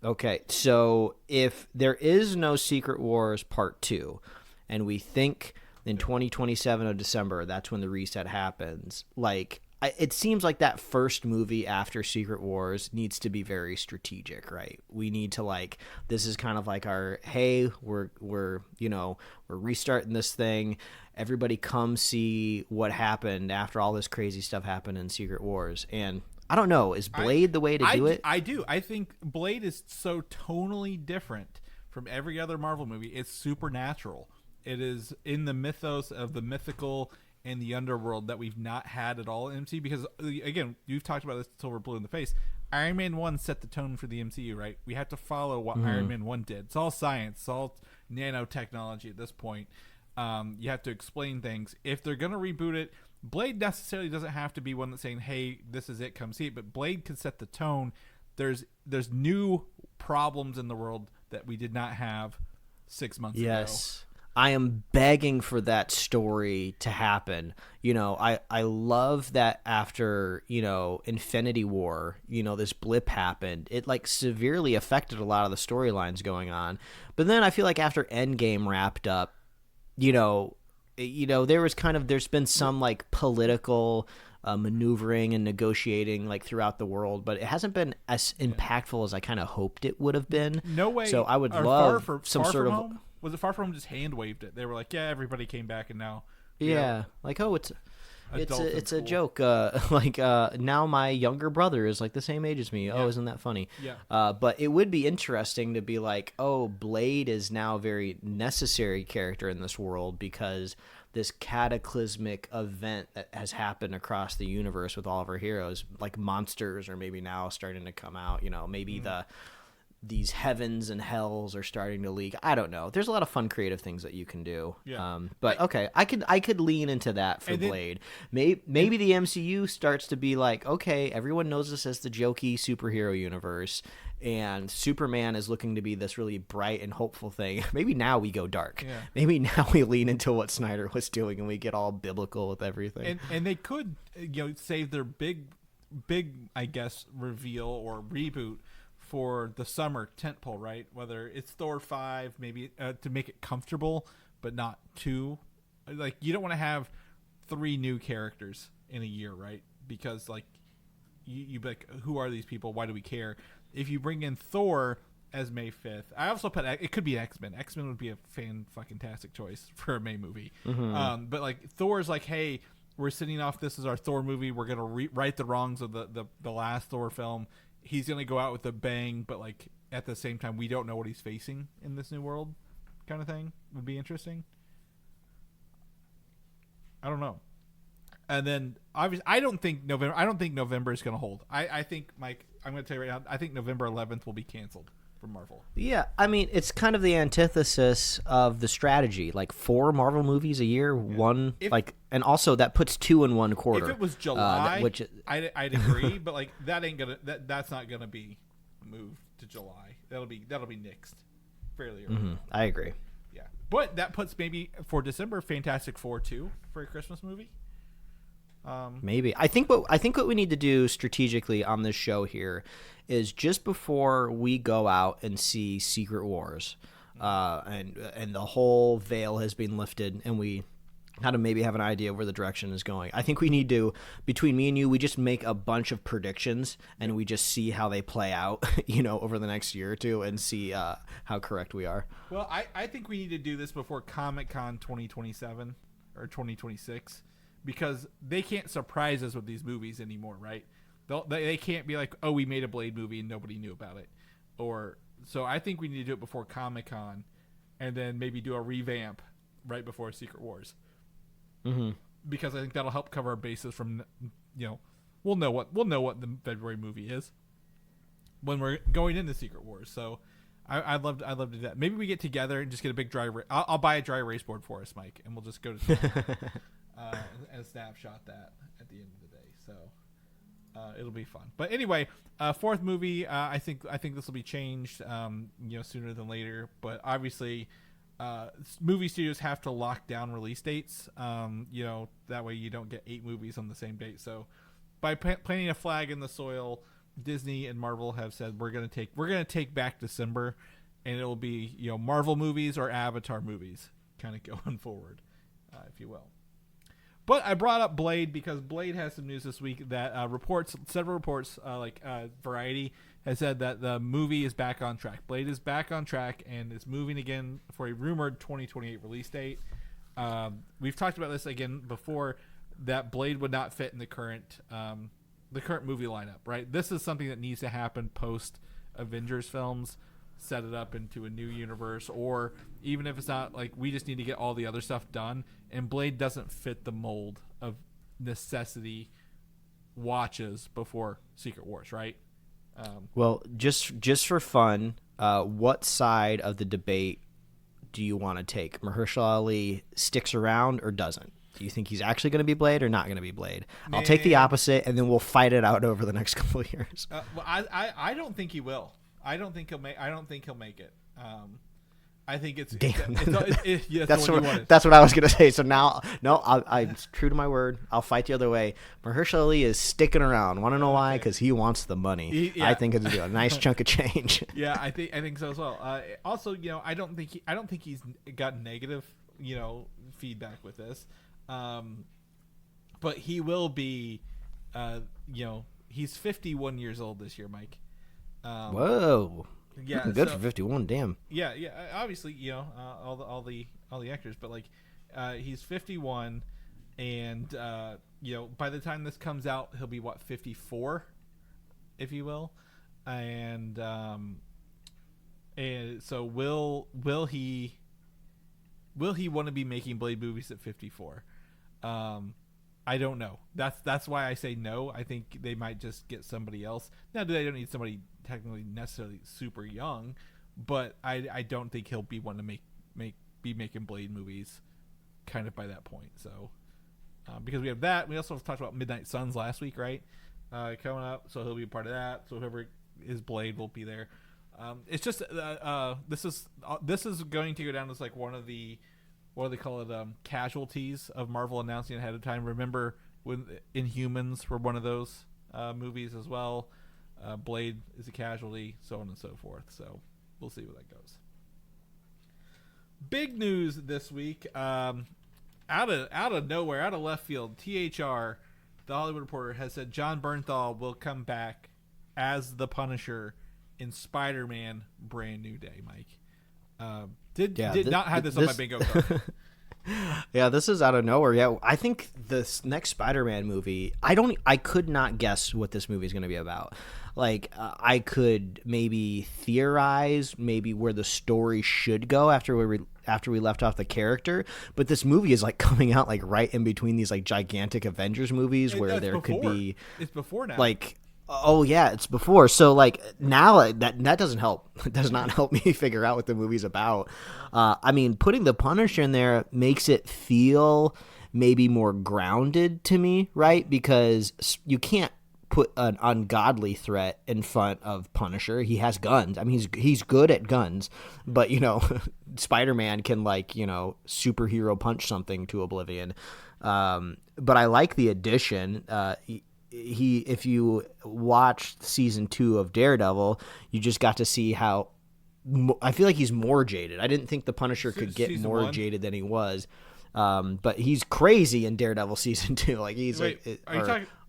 Speaker 3: Okay, so if there is no Secret Wars Part 2, and we think in 2027 of December, that's when the reset happens, like, it seems like that first movie after Secret Wars needs to be very strategic, right? We need to, like, this is kind of like our, hey, we're restarting this thing. Everybody come see what happened after all this crazy stuff happened in Secret Wars. And I don't know. Is Blade the way to do it?
Speaker 2: I do. I think Blade is so tonally different from every other Marvel movie. It's supernatural. It is in the mythos of the mythical and the underworld that we've not had at all in MCU. Because again, you've talked about this until we're blue in the face. Iron Man 1 set the tone for the MCU, right? We have to follow what Iron Man 1 did. It's all science. It's all nanotechnology at this point. You have to explain things. If they're going to reboot it, Blade necessarily doesn't have to be one that's saying, hey, this is it, come see it. But Blade can set the tone. There's new problems in the world that we did not have 6 months ago.
Speaker 3: Yes. I am begging for that story to happen. I love that after, Infinity War, this blip happened. It severely affected a lot of the storylines going on. But then I feel like after Endgame wrapped up, there's been some political maneuvering and negotiating throughout the world, but it hasn't been as impactful as I kind of hoped it would have been.
Speaker 2: No way.
Speaker 3: So I would love some sort of.
Speaker 2: Home? Was it Far From Home just hand waved it? They were like, yeah, everybody came back, and now.
Speaker 3: Yeah, it's a joke. Now my younger brother is the same age as me. Yeah. Oh, isn't that funny?
Speaker 2: Yeah.
Speaker 3: But it would be interesting to be Blade is now a very necessary character in this world because this cataclysmic event that has happened across the universe with all of our heroes, monsters are maybe now starting to come out. Maybe these heavens and hells are starting to leak. I don't know. There's a lot of fun creative things that you can do.
Speaker 2: Yeah.
Speaker 3: But okay, I could lean into that for Blade. Maybe the MCU starts to be okay, everyone knows this as the jokey superhero universe, and Superman is looking to be this really bright and hopeful thing. Maybe now we go dark.
Speaker 2: Yeah.
Speaker 3: Maybe now we lean into what Snyder was doing and we get all biblical with everything.
Speaker 2: And they could save their big I guess reveal or reboot for the summer tentpole, right? Whether it's Thor 5, maybe to make it comfortable, but not too. You don't want to have 3 new characters in a year, right? Because you be who are these people? Why do we care? If you bring in Thor as May 5th, I also put it could be X-Men. X-Men would be a fan-fucking-tastic choice for a May movie. Mm-hmm. But Thor's hey, we're sitting off. This is our Thor movie. We're gonna right the wrongs of the last Thor film. He's going to go out with a bang, but at the same time, we don't know what he's facing in this new world kind of thing would be interesting. I don't know. And then obviously, I don't think November is going to hold. I think, Mike, I'm going to tell you right now, I think November 11th will be canceled for Marvel.
Speaker 3: Yeah. I mean, it's kind of the antithesis of the strategy, 4 Marvel movies a year, one, and also that puts 2 in one quarter.
Speaker 2: If it was July, I'd agree, but that's not gonna be moved to July. That'll be nixed fairly early.
Speaker 3: Mm-hmm. I agree.
Speaker 2: Yeah, but that puts maybe for December Fantastic Four 2 for a Christmas movie.
Speaker 3: Maybe. I think what we need to do strategically on this show here is just before we go out and see Secret Wars, and the whole veil has been lifted, and we kind of maybe have an idea of where the direction is going. I think we need to, between me and you, we just make a bunch of predictions and we just see how they play out, over the next year or two, and see how correct we are.
Speaker 2: Well, I think we need to do this before Comic-Con 2027 or 2026. Because they can't surprise us with these movies anymore, right? They can't be oh, we made a Blade movie and nobody knew about it. So I think we need to do it before Comic-Con, and then maybe do a revamp right before Secret Wars.
Speaker 3: Mm-hmm.
Speaker 2: Because I think that'll help cover our bases from, we'll know what the February movie is when we're going into Secret Wars. So I'd love to do that. Maybe we get together and just get a big dry. I'll buy a dry erase board for us, Mike, and we'll just go to. And snapshot that at the end of the day, so it'll be fun. But anyway, 4th movie, I think this will be changed, sooner than later. But obviously, movie studios have to lock down release dates. That way you don't get 8 movies on the same date. So by planting a flag in the soil, Disney and Marvel have said we're gonna take back December, and it'll be Marvel movies or Avatar movies, kind of going forward, if you will. But I brought up Blade because Blade has some news this week that several reports, Variety, has said that the movie is back on track. Blade is back on track and is moving again for a rumored 2028 release date. We've talked about this again before, that Blade would not fit in the current movie lineup, right? This is something that needs to happen post Avengers films. set it up into a new universe, or even if it's not, like, we just need to get all the other stuff done, and Blade doesn't fit the mold of necessity watches before Secret Wars, right?
Speaker 3: Well, just for fun, what side of the debate do you want to take? Mahershala Ali sticks around or doesn't? Do you think he's actually going to be Blade or not going to be Blade? I'll take the opposite, and then we'll fight it out over the next couple of years.
Speaker 2: Well, I don't think he will. I don't think he'll make it. I think it's
Speaker 3: damn.
Speaker 2: That's
Speaker 3: what I was gonna say. So now, no, I'm true to my word. I'll fight the other way. Mahershala Ali is sticking around. Want to know why? Because he wants the money. I think it's a nice chunk of change.
Speaker 2: Yeah, I think so as well. Also, I don't think he's got negative, feedback with this. But he will be, he's 51 years old this year, Mike.
Speaker 3: Whoa.
Speaker 2: Yeah,
Speaker 3: good for 51. Damn.
Speaker 2: Yeah. Obviously, all the actors, but he's 51, and by the time this comes out, he'll be 54, if you will, and so will he want to be making Blade movies at 54? I don't know. That's why I say no. I think they might just get somebody else. Now, they don't need somebody technically necessarily super young, but I don't think he'll be one to be making Blade movies kind of by that point. So because we have that, we also talked about Midnight Suns last week, right? Coming up, so he'll be a part of that. So whoever is Blade will be there. It's just this is going to go down as like one of the, what do they call it, casualties of Marvel announcing ahead of time. Remember when Inhumans were one of those movies as well. Blade is a casualty, so on and so forth. So we'll see where that goes. Big news this week, out of nowhere, out of left field. THR, the Hollywood Reporter, has said Jon Bernthal will come back as the Punisher in Spider-Man: Brand New Day. Mike, did not have this on my bingo card.
Speaker 3: Yeah, this is out of nowhere. Yeah, I think this next Spider-Man movie, I could not guess what this movie is going to be about. Like, I could maybe theorize maybe where the story should go after we left off the character, but this movie is like coming out like right in between these like gigantic Avengers movies where there could be.
Speaker 2: It's before now.
Speaker 3: Like, oh yeah, it's before. So like now that doesn't help. It does not help me figure out what the movie's about. I mean, putting the Punisher in there makes it feel maybe more grounded to me, right? Because you can't put an ungodly threat in front of Punisher. He has guns. I mean, he's good at guns, but Spider-Man can superhero punch something to oblivion. But I like the addition. If you watched season 2 of Daredevil, you just got to see how I feel like he's more jaded. I didn't think the Punisher could get more jaded than he was. But he's crazy in Daredevil season 2. Like he's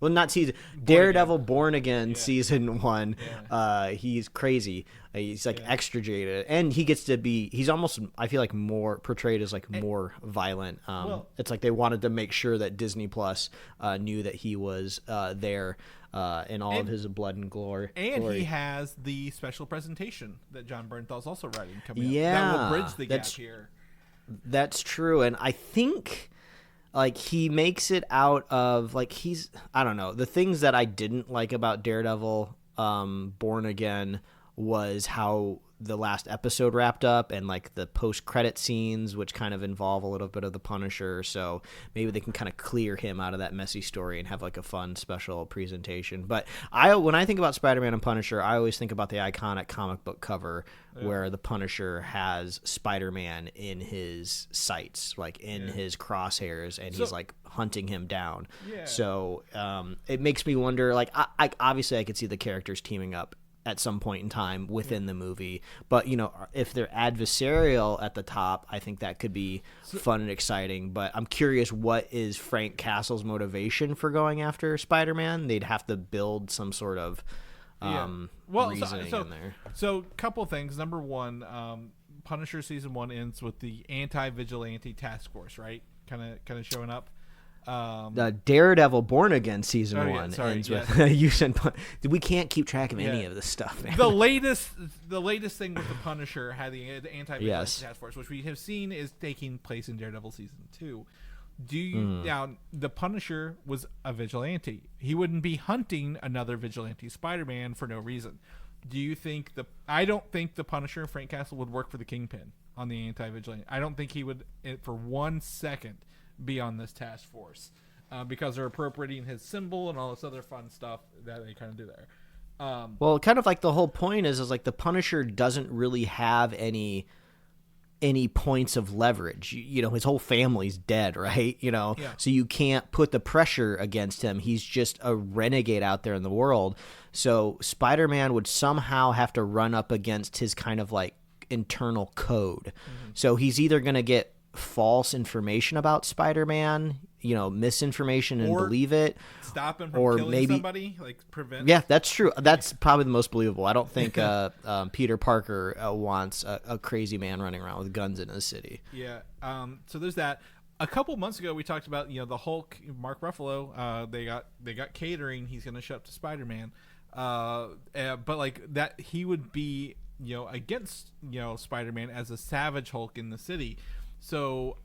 Speaker 3: not season Daredevil Born Again season 1. Yeah. He's crazy. He's like extra jaded, and he gets to be. He's almost. I feel like more portrayed as like more violent. It's like they wanted to make sure that Disney Plus knew that he was there in all of his blood and glory.
Speaker 2: And he has the special presentation that Jon Bernthal's also writing coming up. That will bridge the gap here.
Speaker 3: That's true, and I think like he makes it out of like I don't know, the things that I didn't like about Daredevil Born Again was how the last episode wrapped up and like the post-credit scenes, which kind of involve a little bit of the Punisher, so maybe they can kind of clear him out of that messy story and have like a fun special presentation. But when I think about Spider-Man and Punisher, I always think about the iconic comic book cover where the Punisher has Spider-Man in his sights, like in his crosshairs, and he's like hunting him down. So it makes me wonder, like I obviously I could see the characters teaming up at some point in time within the movie, but if they're adversarial at the top, I think that could be fun and exciting. But I'm curious, what is Frank Castle's motivation for going after Spider-Man? They'd have to build some sort of reasoning in there.
Speaker 2: So couple things. Number one, Punisher season 1 ends with the anti-vigilante task force, right? Kind of showing up.
Speaker 3: Daredevil Born Again season 1
Speaker 2: sorry,
Speaker 3: ends
Speaker 2: yes.
Speaker 3: with Usain. We can't keep track of any of this stuff, man.
Speaker 2: The latest thing with the Punisher had the anti-vigilance task force, which we have seen is taking place in Daredevil season 2. Now the Punisher was a vigilante. He wouldn't be hunting another vigilante Spider-Man for no reason. Do you think I don't think the Punisher, Frank Castle, would work for the Kingpin on the anti-vigilante. I don't think he would for 1 second be on this task force because they're appropriating his symbol and all this other fun stuff that they kind of do there.
Speaker 3: Well, kind of like the whole point is like the Punisher doesn't really have any points of leverage. His whole family's dead, right? So you can't put the pressure against him. He's just a renegade out there in the world. So Spider-Man would somehow have to run up against his kind of like internal code. Mm-hmm. So he's either going to get false information about Spider-Man, misinformation and believe it,
Speaker 2: stop him from killing somebody, like prevent.
Speaker 3: Yeah, that's true. That's probably the most believable. I don't think Peter Parker wants a crazy man running around with guns in his city.
Speaker 2: Yeah. So there's that. A couple months ago, we talked about the Hulk, Mark Ruffalo. They got catering. He's going to show up to Spider-Man, but like that, he would be against Spider-Man as a savage Hulk in the city. So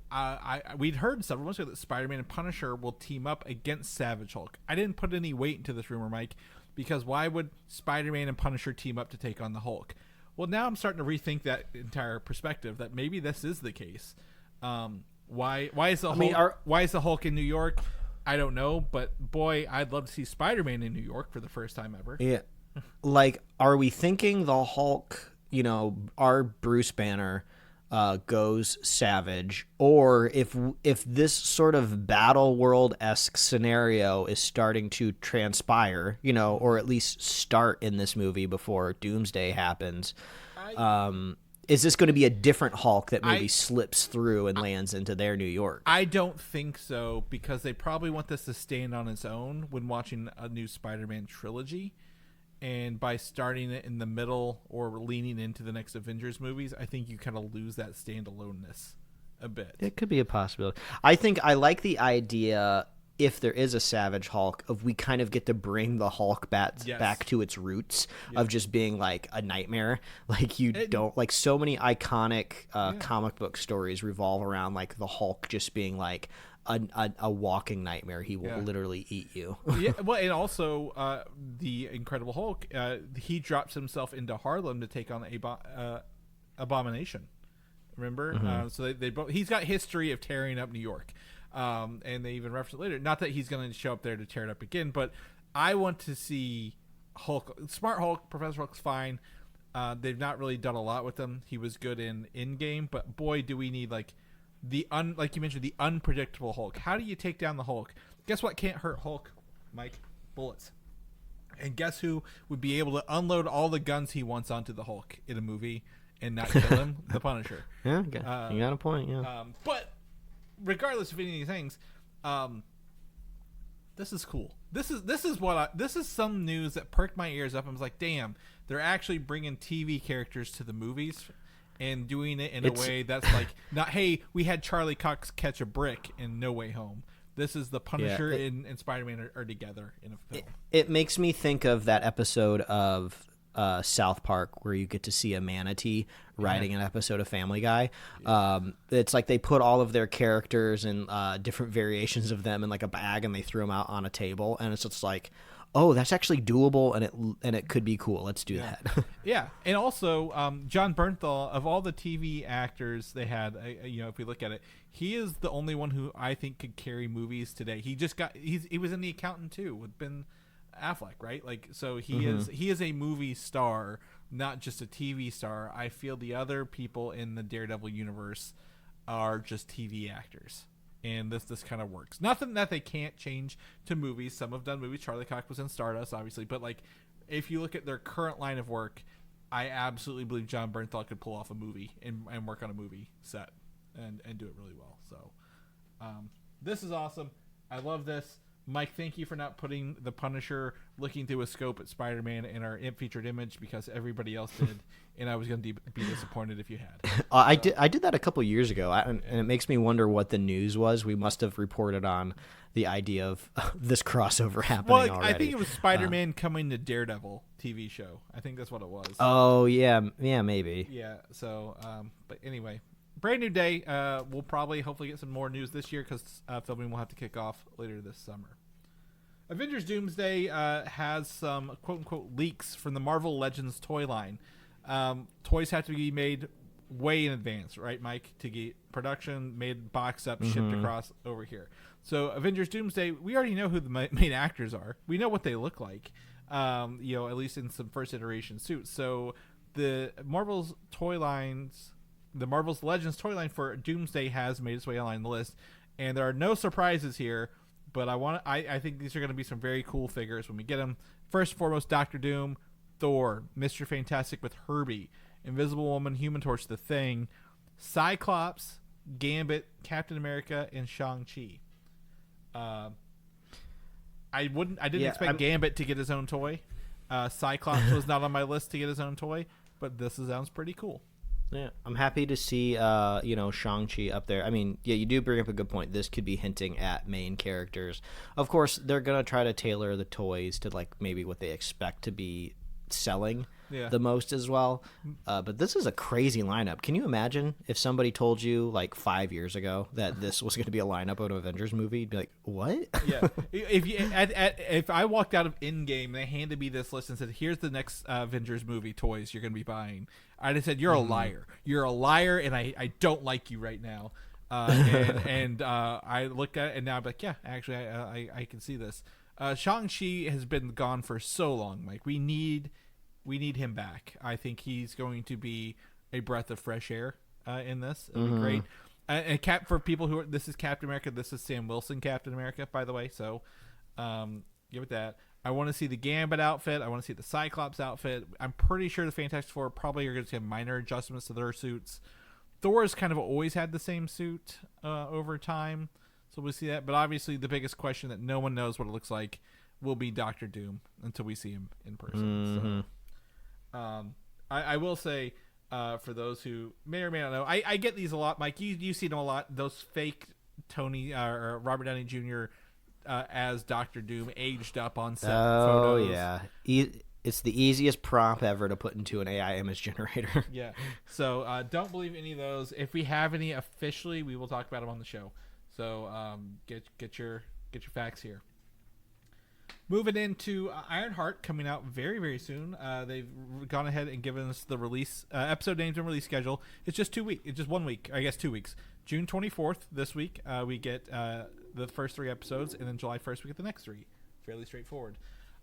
Speaker 2: we'd heard several months ago that Spider-Man and Punisher will team up against Savage Hulk. I didn't put any weight into this rumor, Mike, because why would Spider-Man and Punisher team up to take on the Hulk? Well, now I'm starting to rethink that entire perspective, that maybe this is the case. Why is the Hulk in New York? I don't know, but boy, I'd love to see Spider-Man in New York for the first time ever.
Speaker 3: Yeah. Like, are we thinking the Hulk, our Bruce Banner goes savage, or if this sort of battle world-esque scenario is starting to transpire, or at least start in this movie before Doomsday happens, is this going to be a different Hulk that maybe slips through and lands into their New York?
Speaker 2: I don't think so, because they probably want this to stand on its own when watching a new Spider-Man trilogy. And by starting it in the middle or leaning into the next Avengers movies, I think you kind of lose that standaloneness a bit.
Speaker 3: It could be a possibility. I think I like the idea, if there is a Savage Hulk, of we kind of get to bring the Hulk back to its roots of just being like a nightmare. Like so many iconic comic book stories revolve around like the Hulk just being like a walking nightmare. He will literally eat you.
Speaker 2: Yeah, well, and also the Incredible Hulk, he drops himself into Harlem to take on Abomination. Remember?
Speaker 3: Mm-hmm.
Speaker 2: So they both, he's got history of tearing up New York, and they even reference it later. Not that he's going to show up there to tear it up again, but I want to see Hulk, Smart Hulk. Professor Hulk's fine. They've not really done a lot with him. He was good in Endgame, but boy, do we need like you mentioned, the unpredictable Hulk. How do you take down the Hulk? Guess what can't hurt Hulk, Mike? Bullets. And guess who would be able to unload all the guns he wants onto the Hulk in a movie and not kill him? The Punisher.
Speaker 3: Yeah, you got a point. Yeah.
Speaker 2: But regardless of any of these things, this is cool. This is some news that perked my ears up. I was like, damn, they're actually bringing TV characters to the movies and doing it in a way that's like, not, hey, we had Charlie Cox catch a brick in No Way Home. This is the Punisher and Spider-Man are together in a film.
Speaker 3: It makes me think of that episode of South Park where you get to see a manatee riding an episode of Family Guy. It's like they put all of their characters and different variations of them in like a bag and they threw them out on a table, and it's just like, oh, that's actually doable, and it could be cool. Let's do that.
Speaker 2: Yeah, and also John Bernthal, of all the TV actors they had, if we look at it, he is the only one who I think could carry movies today. He was in The Accountant too with Ben Affleck, right? Like, so he is a movie star, not just a TV star. I feel the other people in the Daredevil universe are just TV actors. And this kind of works. Nothing that they can't change to movies. Some have done movies. Charlie Cox was in Stardust, obviously. But like, if you look at their current line of work, I absolutely believe John Bernthal could pull off a movie and work on a movie set and do it really well. So this is awesome. I love this. Mike, thank you for not putting the Punisher looking through a scope at Spider-Man in our featured image because everybody else did, and I was going to be disappointed if you had.
Speaker 3: I did that a couple years ago, and it makes me wonder what the news was. We must have reported on the idea of this crossover happening already.
Speaker 2: I think it was Spider-Man coming to Daredevil TV show. I think that's what it was.
Speaker 3: Oh, yeah, maybe.
Speaker 2: Yeah, so, but anyway, brand new day. We'll probably hopefully get some more news this year because filming will have to kick off later this summer. Avengers Doomsday has some quote-unquote leaks from the Marvel Legends toy line. Toys have to be made way in advance, right, Mike, to get production made, boxed up, shipped across over here. So Avengers Doomsday, we already know who the main actors are. We know what they look like, at least in some first iteration suits. So the Marvel's Legends toy line for Doomsday has made its way on the list, and there are no surprises here. But I think these are going to be some very cool figures when we get them. First and foremost, Doctor Doom, Thor, Mr. Fantastic with Herbie, Invisible Woman, Human Torch, The Thing, Cyclops, Gambit, Captain America, and Shang-Chi. I didn't expect Gambit to get his own toy. Cyclops was not on my list to get his own toy, but this sounds pretty cool.
Speaker 3: Yeah, I'm happy to see, Shang-Chi up there. I mean, yeah, you do bring up a good point. This could be hinting at main characters. Of course, they're going to try to tailor the toys to, like, maybe what they expect to be selling the most as well. But this is a crazy lineup. Can you imagine if somebody told you, like, 5 years ago that this was going to be a lineup of an Avengers movie? You'd be like, what?
Speaker 2: Yeah. If I walked out of in-game and they handed me this list and said, here's the next Avengers movie toys you're going to be buying, I'd have said, you're a liar. You're a liar, and I don't like you right now. I looked at it, and now I'm like, yeah, actually, I can see this. Shang-Chi has been gone for so long, Mike. We need him back. I think he's going to be a breath of fresh air in this. It'll be great. And for people this is Captain America. This is Sam Wilson Captain America, by the way. So give it that. I want to see the Gambit outfit. I want to see the Cyclops outfit. I'm pretty sure the Fantastic Four probably are going to have minor adjustments to their suits. Thor's kind of always had the same suit over time. So we'll see that. But obviously the biggest question that no one knows what it looks like will be Doctor Doom until we see him in person. So, I will say, for those who may or may not know, I get these a lot, Mike. You see them a lot. Those fake Tony or Robert Downey Jr. As Doctor Doom aged up on set photos. Oh, yeah.
Speaker 3: It's the easiest prompt ever to put into an AI image generator.
Speaker 2: Yeah. So don't believe any of those. If we have any officially, we will talk about them on the show. So get your facts here. Moving into Ironheart coming out very, very soon. They've gone ahead and given us the release episode names and release schedule. It's just 2 weeks. It's just 1 week. I guess 2 weeks. June 24th this week we get the first 3 episodes, and then July 1st we get the next 3. Fairly straightforward.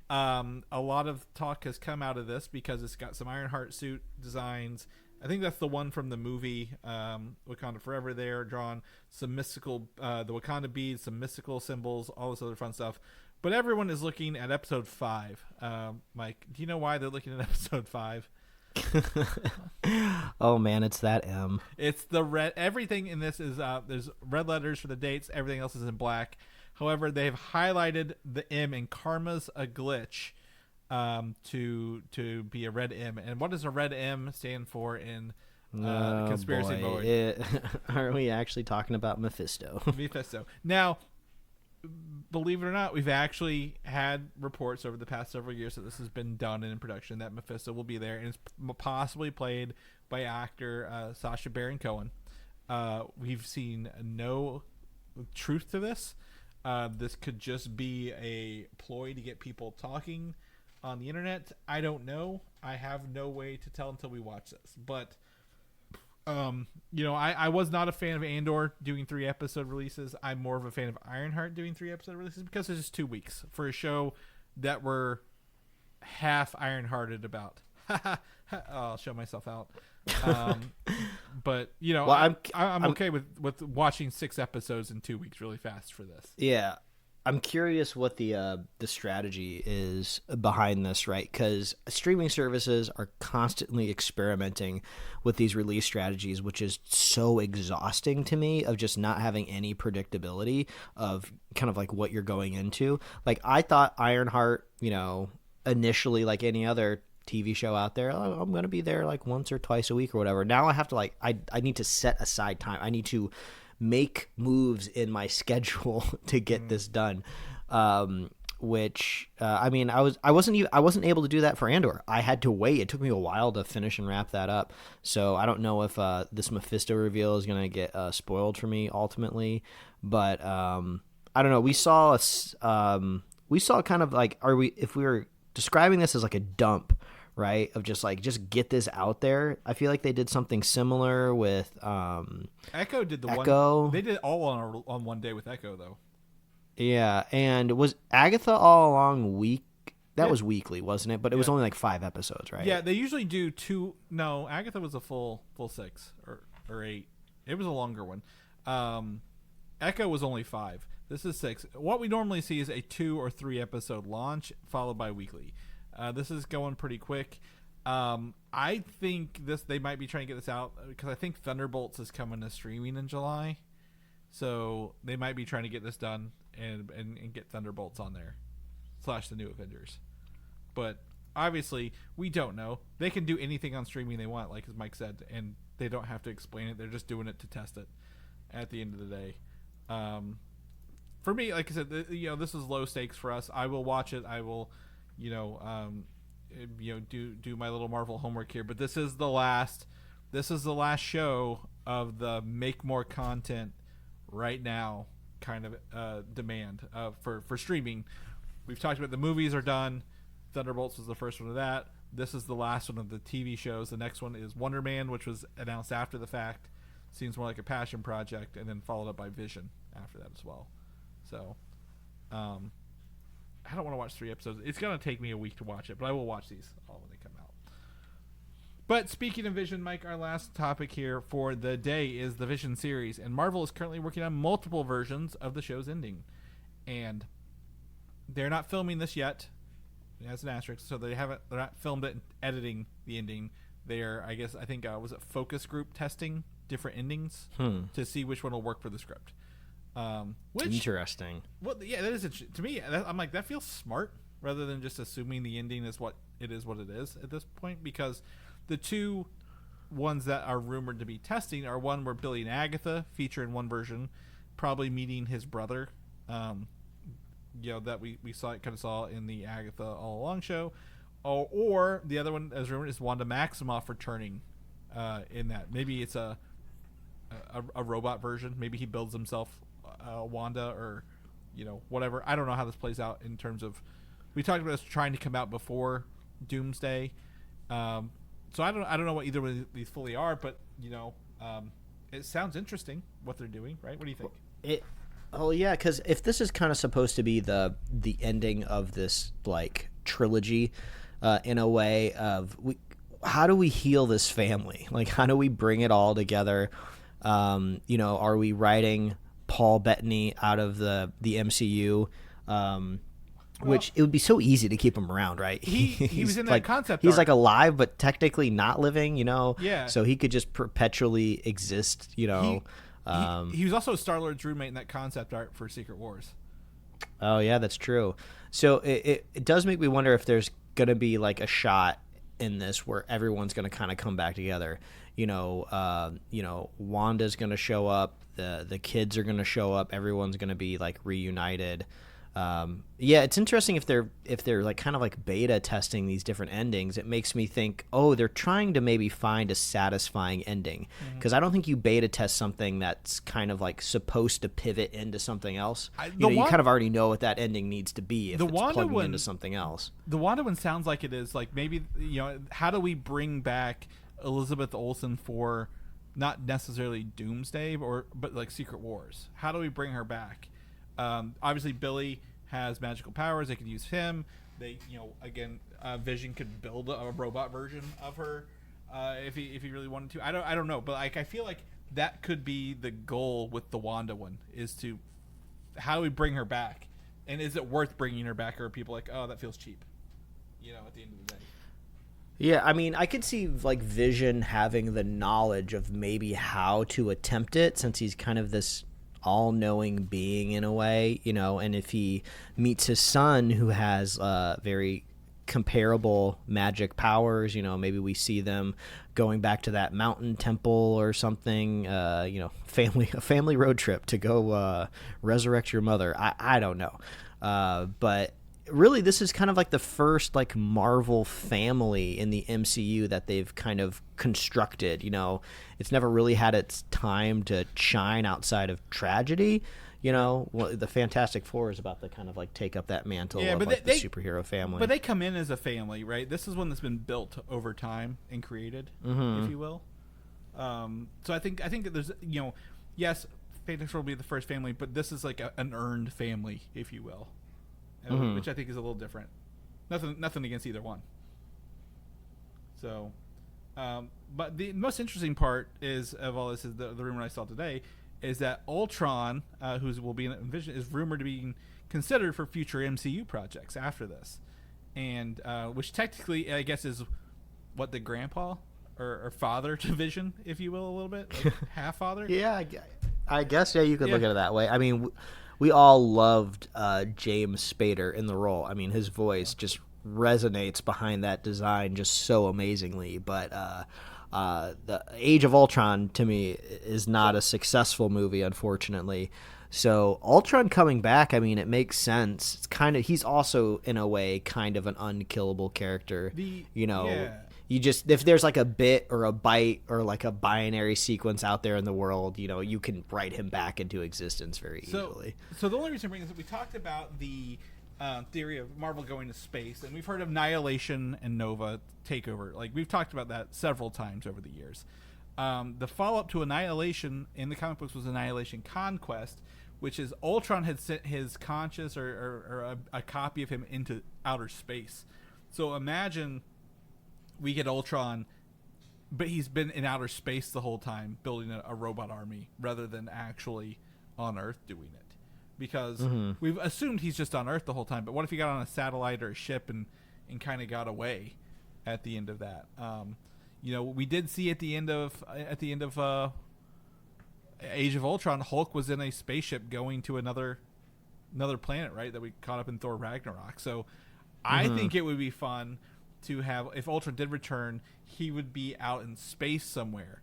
Speaker 2: A lot of talk has come out of this because it's got some Ironheart suit designs. I think that's the one from the movie Wakanda Forever there, drawn some mystical, the Wakanda beads, some mystical symbols, all this other fun stuff. But everyone is looking at episode 5. Mike, do you know why they're looking at episode 5?
Speaker 3: Oh man, it's that M.
Speaker 2: It's the red. Everything in this is there's red letters for the dates. Everything else is in black. However, they have highlighted the M in Karma's a Glitch to be a red M. And what does a red M stand for in Conspiracy Void?
Speaker 3: Are we actually talking about Mephisto?
Speaker 2: Mephisto. Now, believe it or not, we've actually had reports over the past several years that this has been done in production, that Mephisto will be there, and it's possibly played by actor Sacha Baron Cohen. We've seen no truth to this. This could just be a ploy to get people talking on the internet. I don't know. I have no way to tell until we watch this. But, I was not a fan of Andor doing 3 episode releases. I'm more of a fan of Ironheart doing 3 episode releases because it's just 2 weeks for a show that we're half Ironhearted about. I'll show myself out. But I'm okay with watching 6 episodes in 2 weeks really fast for this.
Speaker 3: Yeah. I'm curious what the strategy is behind this, right? Because streaming services are constantly experimenting with these release strategies, which is so exhausting to me, of just not having any predictability of kind of like what you're going into. Like, I thought Ironheart, initially, like any other TV show out there, oh, I'm going to be there like once or twice a week or whatever. Now I have to I need to set aside time. I need to make moves in my schedule to get this done. Which I wasn't able to do that for Andor. I had to wait. It took me a while to finish and wrap that up. So I don't know if this Mephisto reveal is going to get spoiled for me ultimately, but I don't know. We saw kind of like, if we were describing this as like a dump, right, of just get this out there. I feel like they did something similar with
Speaker 2: Echo did the
Speaker 3: Echo.
Speaker 2: One. They did it all on one day with Echo though.
Speaker 3: Yeah, and was Agatha all along week? That
Speaker 2: Yeah.
Speaker 3: was weekly, wasn't it? But it was only like 5 episodes, right?
Speaker 2: Yeah, they usually do 2. No, Agatha was a full 6 or 8. It was a longer one. Echo was only 5. This is 6. What we normally see is a 2 or 3 episode launch followed by weekly. This is going pretty quick. I think they might be trying to get this out because I think Thunderbolts is coming to streaming in July, so they might be trying to get this done and get Thunderbolts on there / the new Avengers. But obviously, we don't know. They can do anything on streaming they want, like as Mike said, and they don't have to explain it. They're just doing it to test it. At the end of the day, for me, like I said, this is low stakes for us. I will watch it. I will. Do my little Marvel homework here, but this is the last show of the make more content right now kind of demand for streaming. We've talked about the movies are done. Thunderbolts was the first one of that. This is the last one of the TV shows. The next one is Wonder Man, which was announced after the fact. Seems more like a passion project, and then followed up by Vision after that as well. So, I don't want to watch 3 episodes. It's going to take me a week to watch it, but I will watch these all when they come out. But speaking of Vision, Mike, our last topic here for the day is the Vision series, and Marvel is currently working on multiple versions of the show's ending. And they're not filming this yet, as an asterisk, so they're not filmed it and editing the ending. They're, I think, was it focus group testing different endings to see which one will work for the script. Which,
Speaker 3: interesting.
Speaker 2: Well, yeah, that is interesting. To me. I'm like, that feels smart rather than just assuming the ending is what it is at this point, because the 2 ones that are rumored to be testing are one where Billy and Agatha feature in one version, probably meeting his brother, that we saw in the Agatha All Along show, or the other one as rumored is Wanda Maximoff returning in that. Maybe it's a robot version. Maybe he builds himself Wanda, or whatever. I don't know how this plays out in terms of, we talked about this trying to come out before Doomsday, so I don't know what either of these fully are, but it sounds interesting what they're doing, right? What do you think?
Speaker 3: Because if this is kind of supposed to be the ending of this like trilogy, in a way of how do we heal this family? Like, how do we bring it all together? Are we writing Paul Bettany out of the MCU? Which it would be so easy to keep him around, right?
Speaker 2: He was in that concept
Speaker 3: He's
Speaker 2: art.
Speaker 3: like alive, but technically not living,
Speaker 2: Yeah.
Speaker 3: So he could just perpetually exist,
Speaker 2: He was also Star-Lord's roommate in that concept art for Secret Wars.
Speaker 3: Oh, yeah, that's true. So it does make me wonder if there's going to be like a shot in this where everyone's going to kind of come back together. Wanda's going to show up, the kids are going to show up, everyone's going to be like reunited. It's interesting if they're like kind of like beta testing these different endings. It makes me think, they're trying to maybe find a satisfying ending, because I don't think you beta test something that's kind of like supposed to pivot into something else. You kind of already know what that ending needs to be if it's plugging into something else.
Speaker 2: The Wanda one sounds like it is like, maybe how do we bring back Elizabeth Olsen for not necessarily Doomsday but like Secret Wars? How do we bring her back? Obviously Billy has magical powers. They could use him. They, Vision could build a robot version of her if he really wanted to. I don't know, but like I feel like that could be the goal with the Wanda one, is to how do we bring her back And is it worth bringing her back, or are people like, oh, that feels cheap? At the end of the day.
Speaker 3: Yeah, I mean, I could see like Vision having the knowledge of maybe how to attempt it, since he's kind of this all-knowing being in a way, and if he meets his son who has very comparable magic powers, maybe we see them going back to that mountain temple or something, a family road trip to go resurrect your mother. I don't know, but really this is kind of like the first like Marvel family in the MCU that they've kind of constructed. It's never really had its time to shine outside of tragedy. The Fantastic Four is about to kind of like take up that mantle of the superhero family.
Speaker 2: But they come in as a family, right? This is one that's been built over time and created, if you will. So I think that there's, yes, Fantastic Four will be the first family, but this is like an earned family, if you will, which I think is a little different. Nothing against either one. So, but the most interesting part of all this is the rumor I saw today is that Ultron, who will be in Vision, is rumored to be considered for future MCU projects after this, and which technically I guess is what the grandpa or father to Vision, if you will, a little bit, like half father.
Speaker 3: Yeah, I guess you could look at it that way. I mean, we all loved James Spader in the role. I mean, his voice just resonates behind that design just so amazingly, but the Age of Ultron to me is not a successful movie, unfortunately. So Ultron coming back, I mean, it makes sense. It's he's also in a way kind of an unkillable character. You just, if there's like a bit or a bite or like a binary sequence out there in the world, you can write him back into existence very easily.
Speaker 2: So the only reason I bring this up, we talked about the theory of Marvel going to space, and we've heard of Annihilation and Nova takeover. Like, we've talked about that several times over the years. The follow-up to Annihilation in the comic books was Annihilation Conquest, which is Ultron had sent his conscious or a copy of him into outer space. So imagine we get Ultron, but he's been in outer space the whole time building a robot army rather than actually on Earth doing it. Because we've assumed he's just on Earth the whole time, but what if he got on a satellite or a ship and kind of got away at the end of that? We did see at the end of Age of Ultron, Hulk was in a spaceship going to another planet, right? That we caught up in Thor Ragnarok. So I think it would be fun to have, if Ultron did return, he would be out in space somewhere,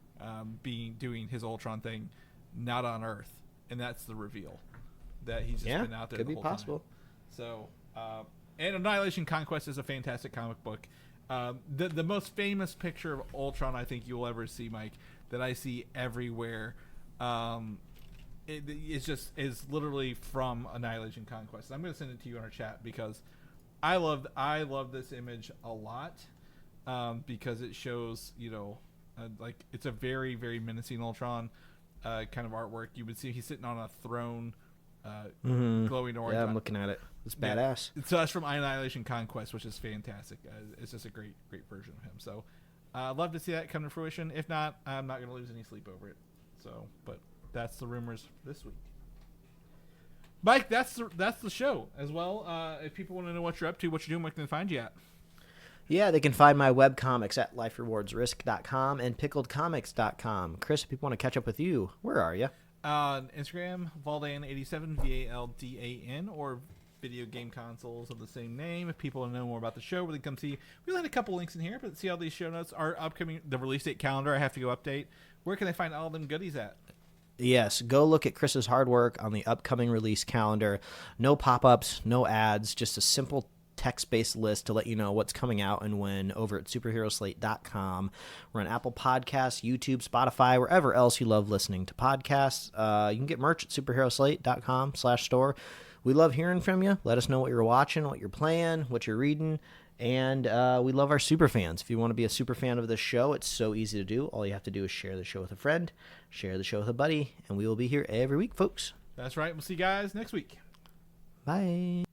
Speaker 2: doing his Ultron thing, not on Earth, and that's the reveal. That he's just been out there
Speaker 3: could
Speaker 2: the
Speaker 3: be
Speaker 2: whole
Speaker 3: possible.
Speaker 2: Time. So, and Annihilation Conquest is a fantastic comic book. The most famous picture of Ultron I think you'll ever see, Mike, that I see everywhere, is literally from Annihilation Conquest. I'm going to send it to you in our chat because I love this image a lot, because it shows like it's a very, very menacing Ultron kind of artwork. You would see he's sitting on a throne. Glowing orange.
Speaker 3: Yeah, I'm looking at it. It's badass.
Speaker 2: So that's from Annihilation Conquest, which is fantastic. It's just a great version of him. So I'd love to see that come to fruition. If not, I'm not going to lose any sleep over it. So, but that's the rumors this week. Mike, that's the show as well. If people want to know what you're up to, what you're doing, where can they find you at?
Speaker 3: Yeah, they can find my webcomics at liferewardsrisk.com and pickledcomics.com. Chris, if people want to catch up with you, where are you?
Speaker 2: On Instagram, Valdan87, Valdan, or video game consoles of the same name. If people want to know more about the show, really come see. We'll have a couple links in here, but see all these show notes. Our upcoming, the release date calendar, I have to go update. Where can they find all them goodies at?
Speaker 3: Yes, go look at Chris's hard work on the upcoming release calendar. No pop-ups, no ads, just a simple text-based list to let you know what's coming out and when over at superheroslate.com. We're on Apple Podcasts, YouTube, Spotify, wherever else you love listening to podcasts. You can get merch at superheroslate.com/store. We love hearing from you. Let us know what you're watching, what you're playing, what you're reading, and we love our super fans. If you want to be a super fan of this show, it's so easy to do. All you have to do is share the show with a friend, share the show with a buddy, and we will be here every week, folks.
Speaker 2: That's right. We'll see you guys next week.
Speaker 3: Bye.